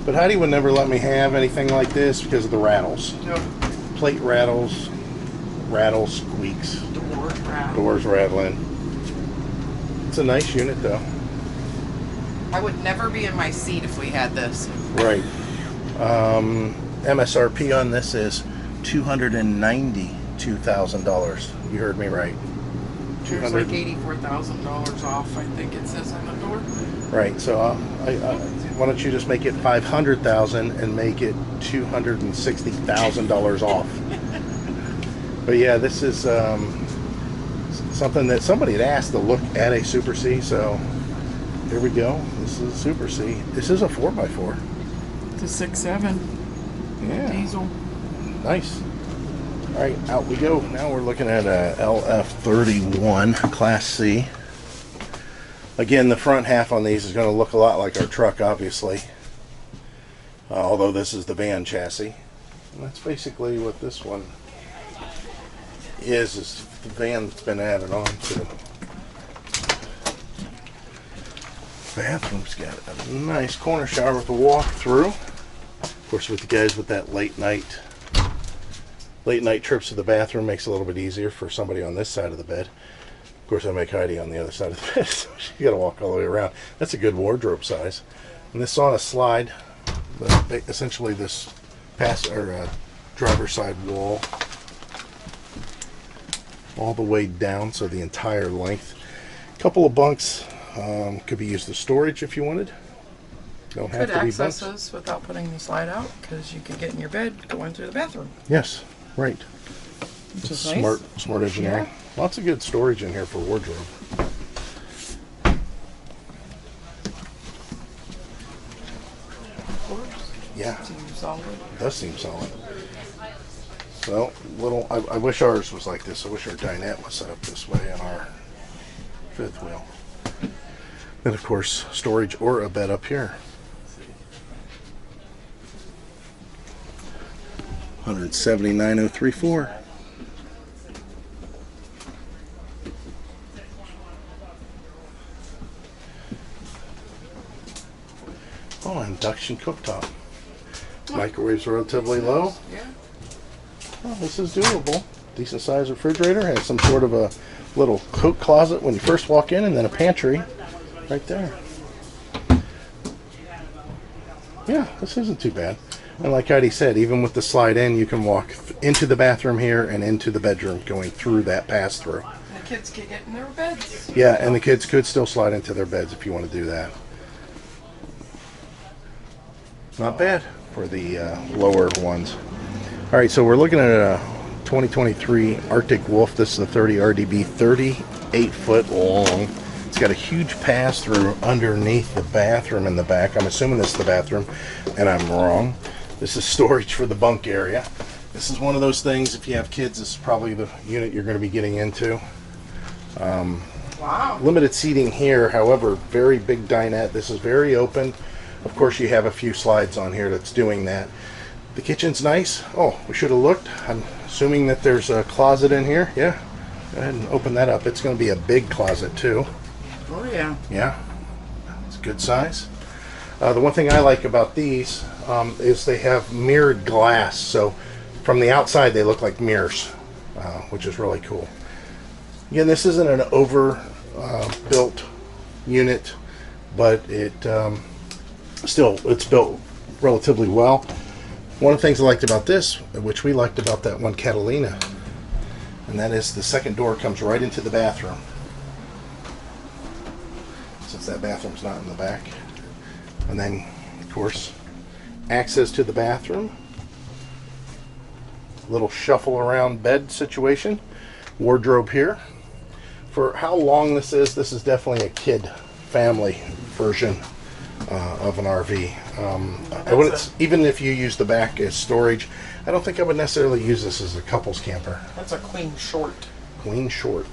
But Heidi would never let me have anything like this because of the rattles. No. Plate rattles, squeaks, doors rattling. It's a nice unit though. I would never be in my seat if we had this. Right. MSRP on this is $292,000. You heard me right. There's like $84,000 off, I think it says on the door. Right. So why don't you just make it $500,000 and make it $260,000 off? But yeah, this is something that somebody had asked to look at a Super C. So here we go. This is a Super C. This is a 4x4. It's a 6.7. Yeah. Diesel. Nice. All right, out we go. Now we're looking at a LF31 Class C. Again, the front half on these is going to look a lot like our truck, obviously. Although this is the van chassis. And that's basically what this one is the van's been added on to. Bathroom's got a nice corner shower with a walk-through. Of course, with the guys with that late night trips to the bathroom makes it a little bit easier for somebody on this side of the bed. Of course, I make Heidi on the other side of the bed, so she got to walk all the way around. That's a good wardrobe size. And this is on a slide, essentially this driver's side wall, all the way down, so the entire length. Couple of bunks could be used as storage if you wanted. Don't have to be bunks. Could access this without putting the slide out, because you could get in your bed going through the bathroom. Yes, right. Which is Smart engineering. Yeah. Lots of good storage in here for wardrobe. Yeah, Seems solid. it does seem solid. Well, I wish ours was like this. I wish our dinette was set up this way on our fifth wheel. Then, of course, storage or a bed up here. 179,034. Oh, induction cooktop. Microwave's relatively low. Yeah. Well, this is doable. Decent sized refrigerator. Has some sort of a little coat closet when you first walk in, and then a pantry right there. Yeah, this isn't too bad. And like Heidi said, even with the slide in, you can walk into the bathroom here and into the bedroom going through that pass-through. And the kids could get in their beds. Yeah, and the kids could still slide into their beds if you want to do that. Not bad for the lower ones. All right, so we're looking at a 2023 Arctic Wolf. This is a 30 RDB, 38 foot long. It's got a huge pass-through underneath the bathroom in the back. I'm assuming this is the bathroom, and I'm wrong. This is storage for the bunk area. This is one of those things, if you have kids, this is probably the unit you're going to be getting into. Wow. Limited seating here, however, very big dinette. This is very open. Of course, you have a few slides on here that's doing that. The kitchen's nice. Oh, we should have looked. I'm assuming that there's a closet in here. Yeah, go ahead and open that up. It's going to be a big closet too. Oh, yeah. Yeah, it's a good size. The one thing I like about these is they have mirrored glass. So from the outside, they look like mirrors, which is really cool. Again, this isn't an over-built unit, but it's built relatively well. One of the things I liked about this, which we liked about that one Catalina, and that is the second door comes right into the bathroom. Since that bathroom's not in the back. And then, of course, access to the bathroom. Little shuffle around bed situation. Wardrobe here. For how long this is definitely a kid family version of an RV. I wouldn't, even if you use the back as storage, I don't think I would necessarily use this as a couples camper. That's a queen short. Queen short.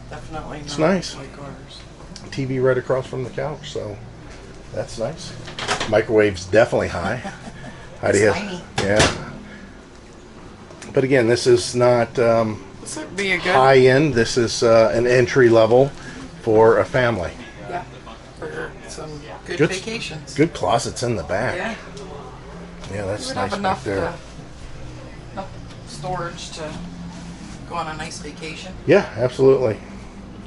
Definitely not It's nice. like ours. TV right across from the couch, so that's nice. Microwave's definitely high. Heidi has, tiny. yeah. But again, this is not This would be a good. high end. This is an entry level for a family. Yeah. For some good, Good- vacations. Good closets in the back. Yeah. Yeah, that's We'd nice have back there. enough storage to go on a nice vacation. Yeah, absolutely.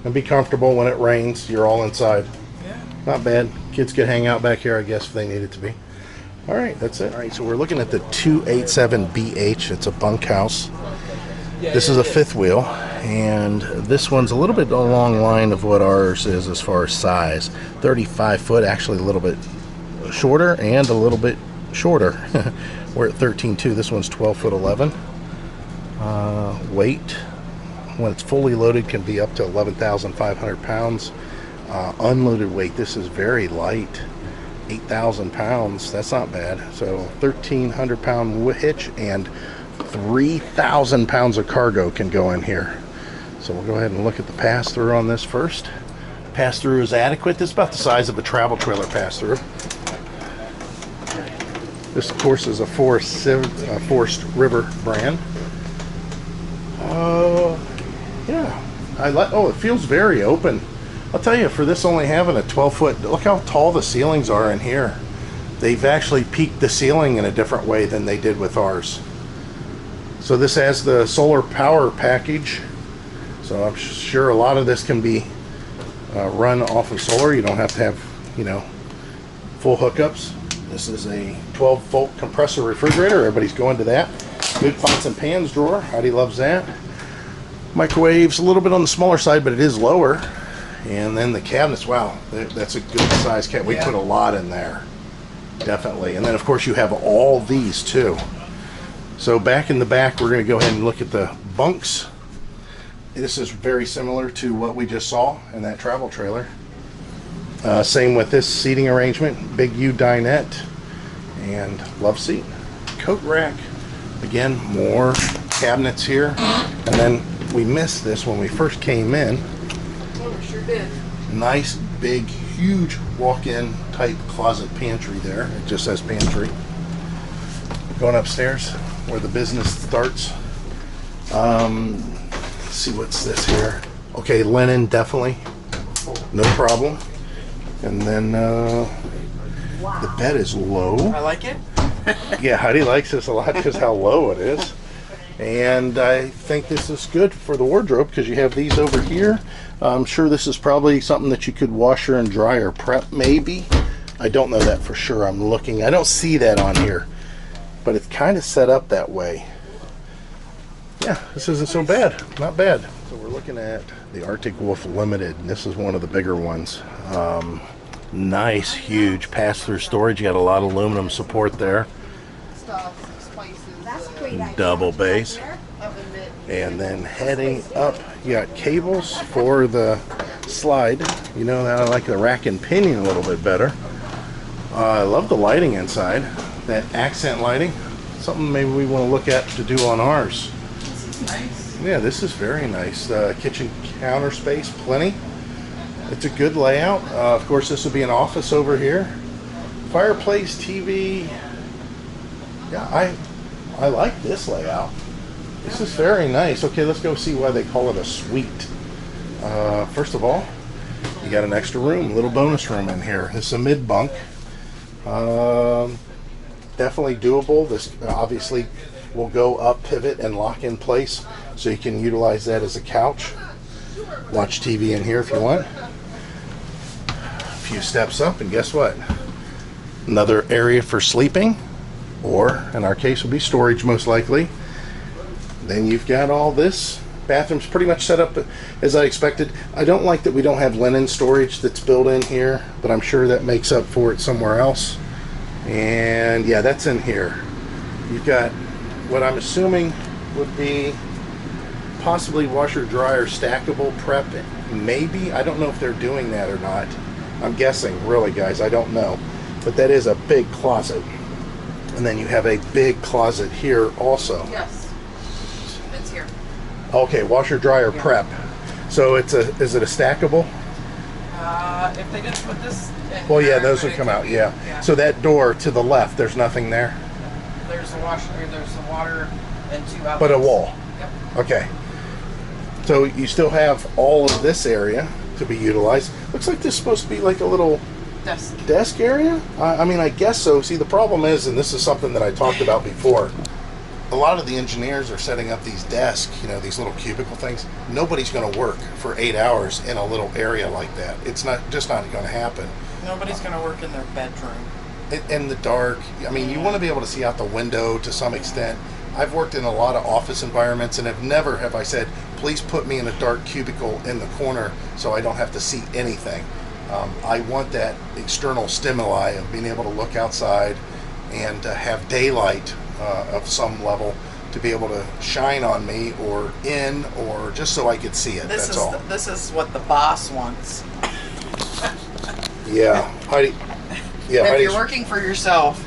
And be comfortable when it rains. You're all inside. Yeah. Not bad. Kids could hang out back here, I guess, if they needed to be. All right, that's it. All right, so we're looking at the 287BH. It's a bunkhouse. This is a fifth wheel, and this one's a little bit along line of what ours is as far as size. 35 foot, actually a little bit shorter and a little bit shorter. We're at 13.2. This one's 12 foot 11. Weight, when it's fully loaded, can be up to 11,500 pounds. Unloaded weight, this is very light. 8,000 pounds. That's not bad. So 1,300 pound hitch and 3,000 pounds of cargo can go in here. So we'll go ahead and look at the pass-through on this first. Pass-through is adequate. This is about the size of a travel trailer pass-through. This, of course, is a Forest River brand. Yeah, I like. Oh, it feels very open. I'll tell you, for this only having a 12-foot, look how tall the ceilings are in here. They've actually peaked the ceiling in a different way than they did with ours. So this has the solar power package. So I'm sure a lot of this can be run off of solar. You don't have to have, you know, full hookups. This is a 12-volt compressor refrigerator. Everybody's going to that. Good pots and pans drawer. Heidi loves that. Microwave's a little bit on the smaller side, but it is lower. And then the cabinets, wow, that's a good size cabinet. We put a lot in there, definitely. And then, of course, you have all these, too. So back in the back, we're going to go ahead and look at the bunks. This is very similar to what we just saw in that travel trailer. Same with this seating arrangement. Big U dinette and love seat. Coat rack. Again, more cabinets here. And then we missed this when we first came in. Sure did. Nice, big, huge walk-in type closet pantry there. It just says pantry. Going upstairs where the business starts. Let's see, what's this here? Okay, linen, definitely. No problem. And then the bed is low. I like it. Yeah, Heidi likes this a lot because how low it is. And I think this is good for the wardrobe because you have these over here. I'm sure this is probably something that you could washer and dry or prep, maybe. I don't know that for sure. I'm looking. I don't see that on here, but it's kind of set up that way. Yeah, this isn't so bad. Not bad. So we're looking at the Arctic Wolf Limited, and this is one of the bigger ones. Nice, huge pass-through storage. You got a lot of aluminum support there. Double base. And then heading up, you got cables for the slide. You know that I like the rack and pinion a little bit better. I love the lighting inside. That accent lighting. Something maybe we want to look at to do on ours. This is nice. Yeah, this is very nice. Kitchen counter space, plenty. It's a good layout. Of course, this would be an office over here. Fireplace, TV. Yeah, I like this layout. This is very nice. Okay, let's go see why they call it a suite. First of all, you got an extra room, little bonus room in here. This is a mid bunk. Definitely doable. This obviously will go up, pivot, and lock in place, so you can utilize that as a couch. Watch TV in here if you want. A few steps up, and guess what? Another area for sleeping, or in our case would be storage most likely. Then you've got all this. Bathroom's pretty much set up as I expected. I don't like that we don't have linen storage that's built in here, but I'm sure that makes up for it somewhere else. And yeah, that's in here. You've got what I'm assuming would be possibly washer dryer stackable prep, maybe. I don't know if they're doing that or not. I'm guessing, really, guys, I don't know. But that is a big closet. And then you have a big closet here also. Yes. It's here. Okay, washer dryer prep. So is it a stackable? If they didn't put this in Well, yeah, here, those but would it come could out, be, yeah. So that door to the left, there's nothing there? There's a washer, there's a water and two outlets. But a wall? Yep. Okay. So you still have all of this area to be utilized. Looks like this is supposed to be like a little desk area? I mean, I guess so. See, the problem is, and this is something that I talked about before, a lot of the engineers are setting up these desks, you know, these little cubicle things. Nobody's going to work for 8 hours in a little area like that. It's not just not going to happen. Nobody's going to work in their bedroom. in the dark. I mean, you want to be able to see out the window to some extent. I've worked in a lot of office environments, and never have I said, please put me in a dark cubicle in the corner so I don't have to see anything. I want that external stimuli of being able to look outside and have daylight of some level to be able to shine on me or in, or just so I could see it. That's all. This is what the boss wants. Yeah, Heidi. Yeah, If Heidi's, you're working for yourself,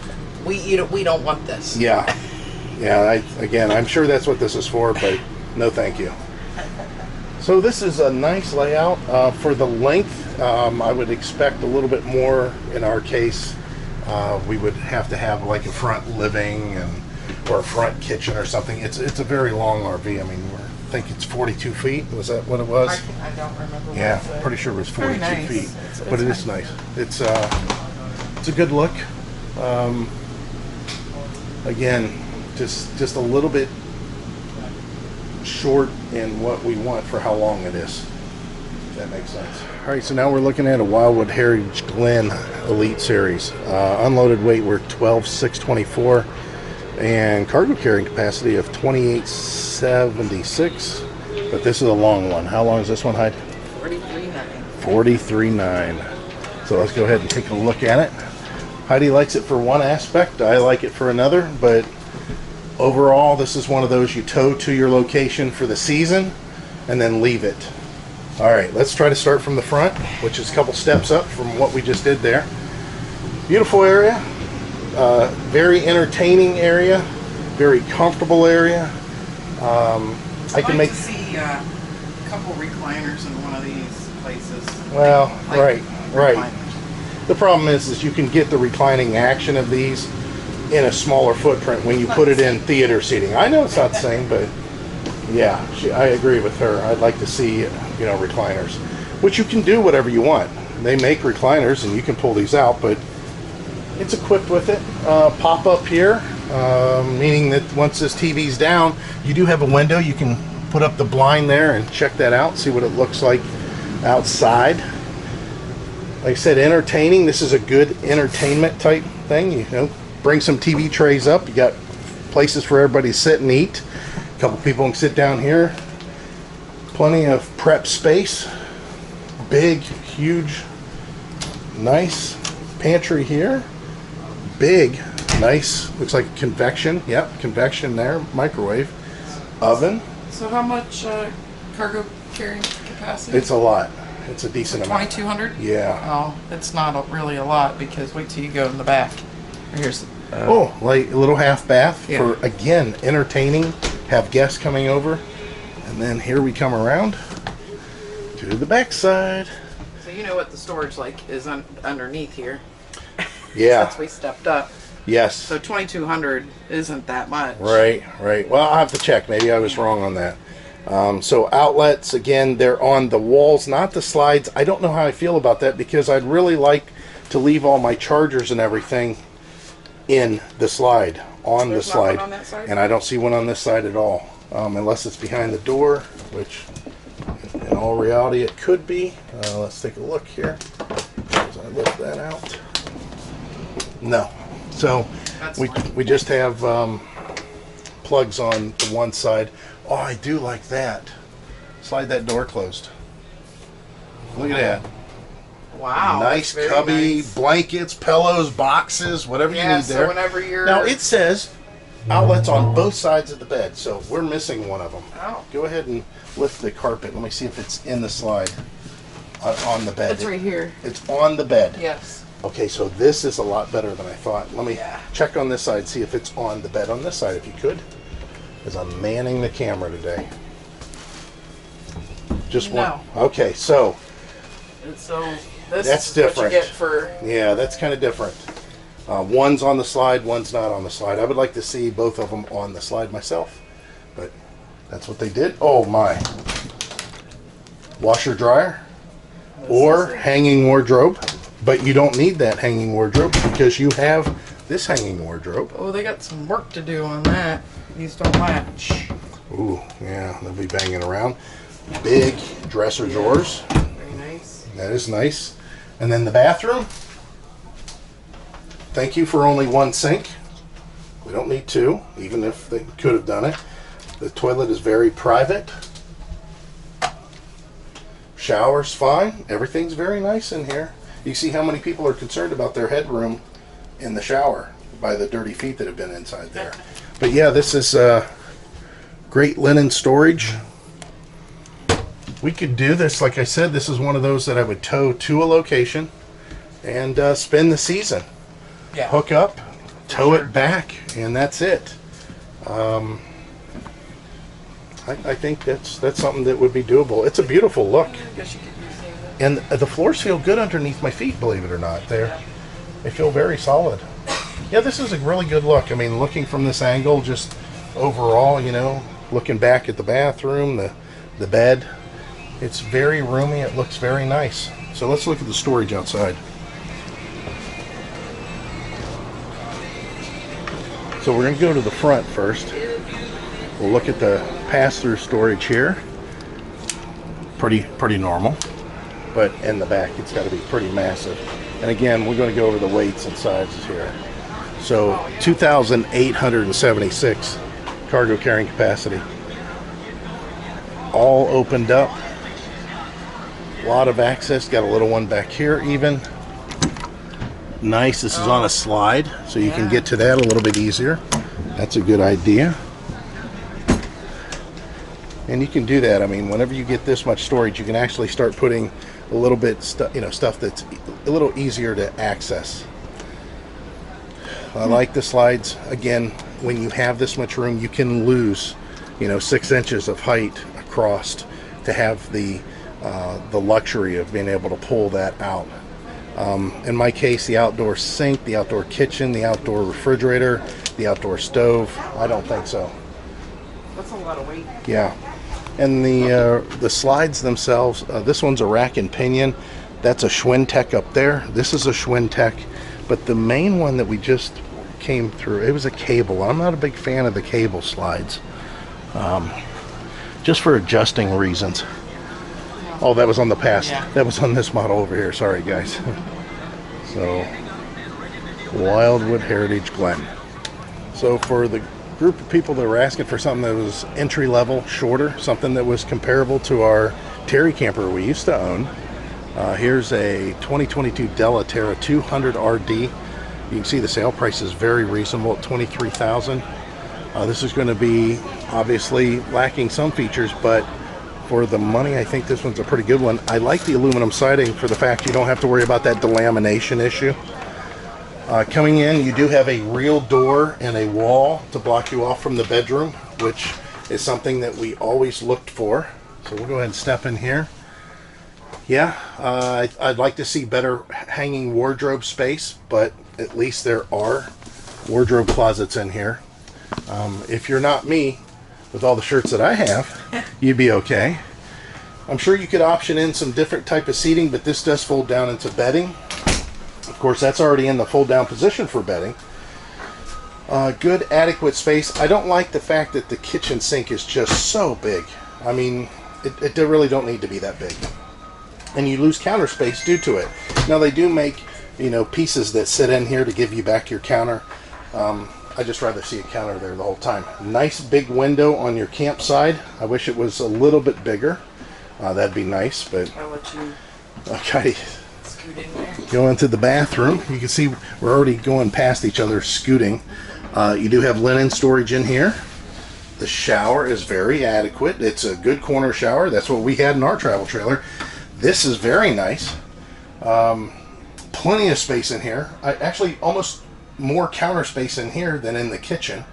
we don't want this. Yeah, yeah. Again, I'm sure that's what this is for, but no, thank you. So this is a nice layout for the length. I would expect a little bit more. In our case, we would have to have like a front living or a front kitchen or something. It's a very long RV. I mean, I think it's 42 feet. Was that what it was? I don't remember. Yeah, pretty sure it was 42 nice. feet. It's But it is nice. It's a good look. Again, just a little bit short in what we want for how long it is. If that makes sense. All right, so now we're looking at a Wildwood Heritage Glen Elite Series. Unloaded weight, we're 12,624, and cargo carrying capacity of 2876. But this is a long one. How long is this one, Heidi? 43.9. 43.9. So let's go ahead and take a look at it. Heidi likes it for one aspect. I like it for another. But overall, this is one of those you tow to your location for the season and then leave it. All right, let's try to start from the front, which is a couple steps up from what we just did there. Beautiful area. Very entertaining area. Very comfortable area. I can make... to see a couple recliners in one of these places. Well, Like right. recliners. The problem is you can get the reclining action of these in a smaller footprint when you put it in theater seating. I know it's not the same, but yeah, I agree with her. I'd like to see, recliners, which you can do whatever you want. They make recliners and you can pull these out, but it's equipped with it. Pop up here, meaning that once this TV's down, you do have a window. You can put up the blind there and check that out, see what it looks like outside. Like I said, entertaining. This is a good entertainment type thing. Bring some TV trays up. You got places for everybody to sit and eat. A couple people can sit down here. Plenty of prep space. Big, huge, nice pantry here. Big, nice. Looks like convection. Yep, convection there. Microwave. Oven. So how much cargo carrying capacity? It's a lot. It's a decent amount. 2,200? Yeah. Oh, it's not really a lot because wait till you go in the back. Here's Like a little half bath Yeah. for, again, entertaining. Have guests coming over. And then here we come around to the back side. so you know what the storage is underneath here. Yeah. Since we stepped up. Yes. So 2,200 isn't that much. Right. Well, I'll have to check. Maybe I was wrong on that. So outlets, again, they're on the walls, not the slides. I don't know how I feel about that because I'd really like to leave all my chargers and everything in the slide, on There's the not one slide. on that side? And I don't see one on this side at all, unless it's behind the door, which in all reality it could be. Let's take a look here as I lift that out. No. So That's we fine. we just have plugs on the one side. Oh, I do like that. Slide that door closed. Look at that. Wow. Nice that's very cubby, nice. blankets, pillows, boxes, whatever you Yeah, need so there. whenever you're... Now it says outlets on both sides of the bed, so we're missing one of them. Oh. Go ahead and lift the carpet. Let me see if it's in the slide on the bed. It's right here. It's on the bed. Yes. Okay, so this is a lot better than I thought. Let me Yeah. check on this side, see if it's on the bed on this side, if you could. As I'm manning the camera today. Just one. No. Okay, so And so this That's is different. what you get for... yeah, that's kind of different. One's on the slide, one's not on the slide. I would like to see both of them on the slide myself, but that's what they did. Oh my. Washer dryer or hanging wardrobe, but you don't need that hanging wardrobe because you have this hanging wardrobe. Oh, they got some work to do on that. These don't match. Ooh, yeah, they'll be banging around. Big dresser drawers. Very nice. That is nice. And then the bathroom. thank you for only one sink. We don't need two, even if they could have done it. The toilet is very private. Shower's fine. Everything's very nice in here. You see how many people are concerned about their headroom in the shower by the dirty feet that have been inside there. But yeah, this is great linen storage. We could do this, like I said, this is one of those that I would tow to a location and spend the season. Yeah. Hook up, tow it back, and that's it. I think that's something that would be doable. It's a beautiful look. And the floors feel good underneath my feet, believe it or not. They feel very solid. Yeah, this is a really good look. I mean, looking from this angle, just overall, you know, looking back at the bathroom, the bed, it's very roomy. It looks very nice. So let's look at the storage outside. So we're going to go to the front first. We'll look at the pass-through storage here. Pretty normal. But in the back, it's got to be pretty massive. And again, we're going to go over the weights and sizes here. So 2,876 cargo carrying capacity. All opened up. A lot of access. Got a little one back here even. Nice. This is on a slide, so you can get to that a little bit easier. That's a good idea. And you can do that. I mean, whenever you get this much storage, you can actually start putting a little bit stuff that's a little easier to access. I like the slides. Again, when you have this much room, you can lose, 6 inches of height across to have the luxury of being able to pull that out. In my case, the outdoor sink, the outdoor kitchen, the outdoor refrigerator, the outdoor stove, I don't think so. That's a lot of weight. Yeah. And the slides themselves, this one's a rack and pinion. That's a Schwinn-Tech up there. This is a Schwinn-Tech. But the main one that we just came through, it was a cable. I'm not a big fan of the cable slides. Just for adjusting reasons. Oh, that was on the past. Yeah. That was on this model over here. Sorry, guys. So, Wildwood Heritage Glen. So for the group of people that were asking for something that was entry level, shorter, something that was comparable to our Terry camper we used to own, here's a 2022 Della Terra 200 RD. You can see the sale price is very reasonable at $23,000. This is going to be obviously lacking some features, but for the money, I think this one's a pretty good one. I like the aluminum siding for the fact you don't have to worry about that delamination issue. Coming in, you do have a real door and a wall to block you off from the bedroom, which is something that we always looked for. So we'll go ahead and step in here. Yeah, I'd like to see better hanging wardrobe space, but at least there are wardrobe closets in here. If you're not me, with all the shirts that I have, you'd be okay. I'm sure you could option in some different type of seating, but this does fold down into bedding. Of course, that's already in the fold down position for bedding. Good adequate space. I don't like the fact that the kitchen sink is just so big. I mean, it really don't need to be that big. And you lose counter space due to it. Now they do make, pieces that sit in here to give you back your counter. I just rather see a counter there the whole time. Nice big window on your campsite. I wish it was a little bit bigger. That'd be nice, but I'll let you okay. scoot in there. Go into the bathroom. You can see we're already going past each other scooting. You do have linen storage in here. The shower is very adequate. It's a good corner shower. That's what we had in our travel trailer. This is very nice. Plenty of space in here. Actually almost more counter space in here than in the kitchen.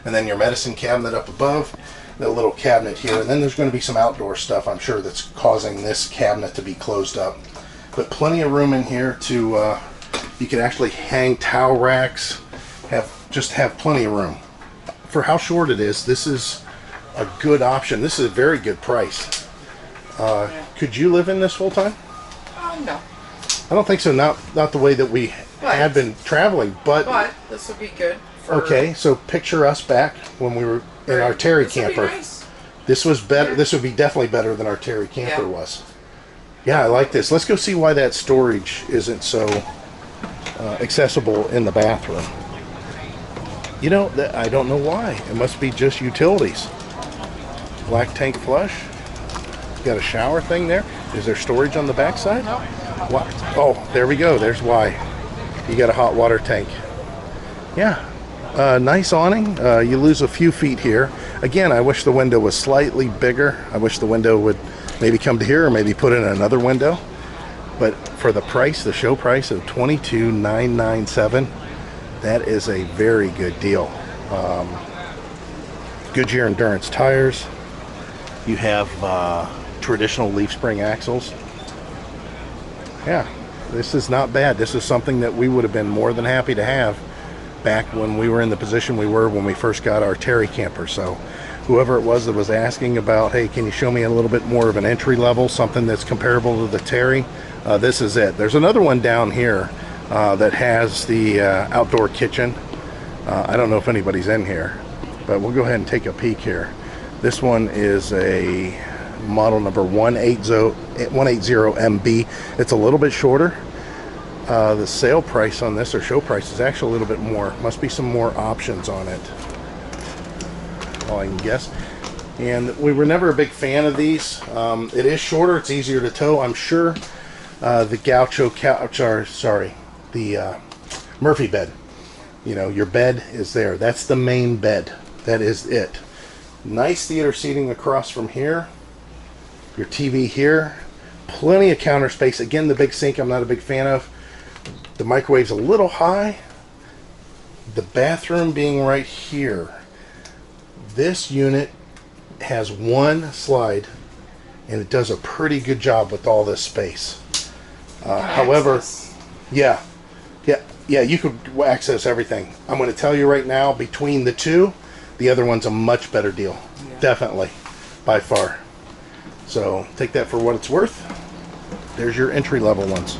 And then your medicine cabinet up above, the little cabinet here, and then there's going to be some outdoor stuff I'm sure that's causing this cabinet to be closed up. But plenty of room in here to you can actually hang towel racks, have plenty of room. For how short it is, this is a good option. This is a very good price. Could you live in this full time? No. I don't think so. Not the way that we had been traveling, But this would be good. Okay, so picture us back when we were in our Terry camper. Nice. This was better. This would be definitely better than our Terry camper was. Yeah, I like this. Let's go see why that storage isn't so accessible in the bathroom. You know, I don't know why. It must be just utilities. Black tank flush. Got a shower thing there. Is there storage on the backside? No. What? Oh, there we go. There's why. You got a hot water tank. Yeah. Nice awning. You lose a few feet here. Again, I wish the window was slightly bigger. I wish the window would maybe come to here or maybe put in another window. But for the price, the show price of $22,997, that is a very good deal. Goodyear Endurance tires. You have traditional leaf spring axles. Yeah, this is not bad. This is something that we would have been more than happy to have back when we were in the position we were when we first got our Terry camper. So whoever it was that was asking about, hey, can you show me a little bit more of an entry level, something that's comparable to the Terry, this is it. There's another one down here that has the outdoor kitchen. I don't know if anybody's in here, but we'll go ahead and take a peek here. This one is a model number 180MB. It's a little bit shorter. The sale price on this, or show price, is actually a little bit more. Must be some more options on it, all I can guess. And we were never a big fan of these. It is shorter, it's easier to tow. I'm sure the Gaucho couch, or sorry, the Murphy bed, you know, your bed is there. That's the main bed. That is it. Nice theater seating across from here. Your TV here. Plenty of counter space. Again, the big sink I'm not a big fan of. The microwave's a little high. The bathroom being right here. This unit has one slide, and it does a pretty good job with all this space. However, yeah, you could access everything. I'm going to tell you right now, between the two, the other one's a much better deal. Yeah. Definitely, by far. So take that for what it's worth. There's your entry level ones.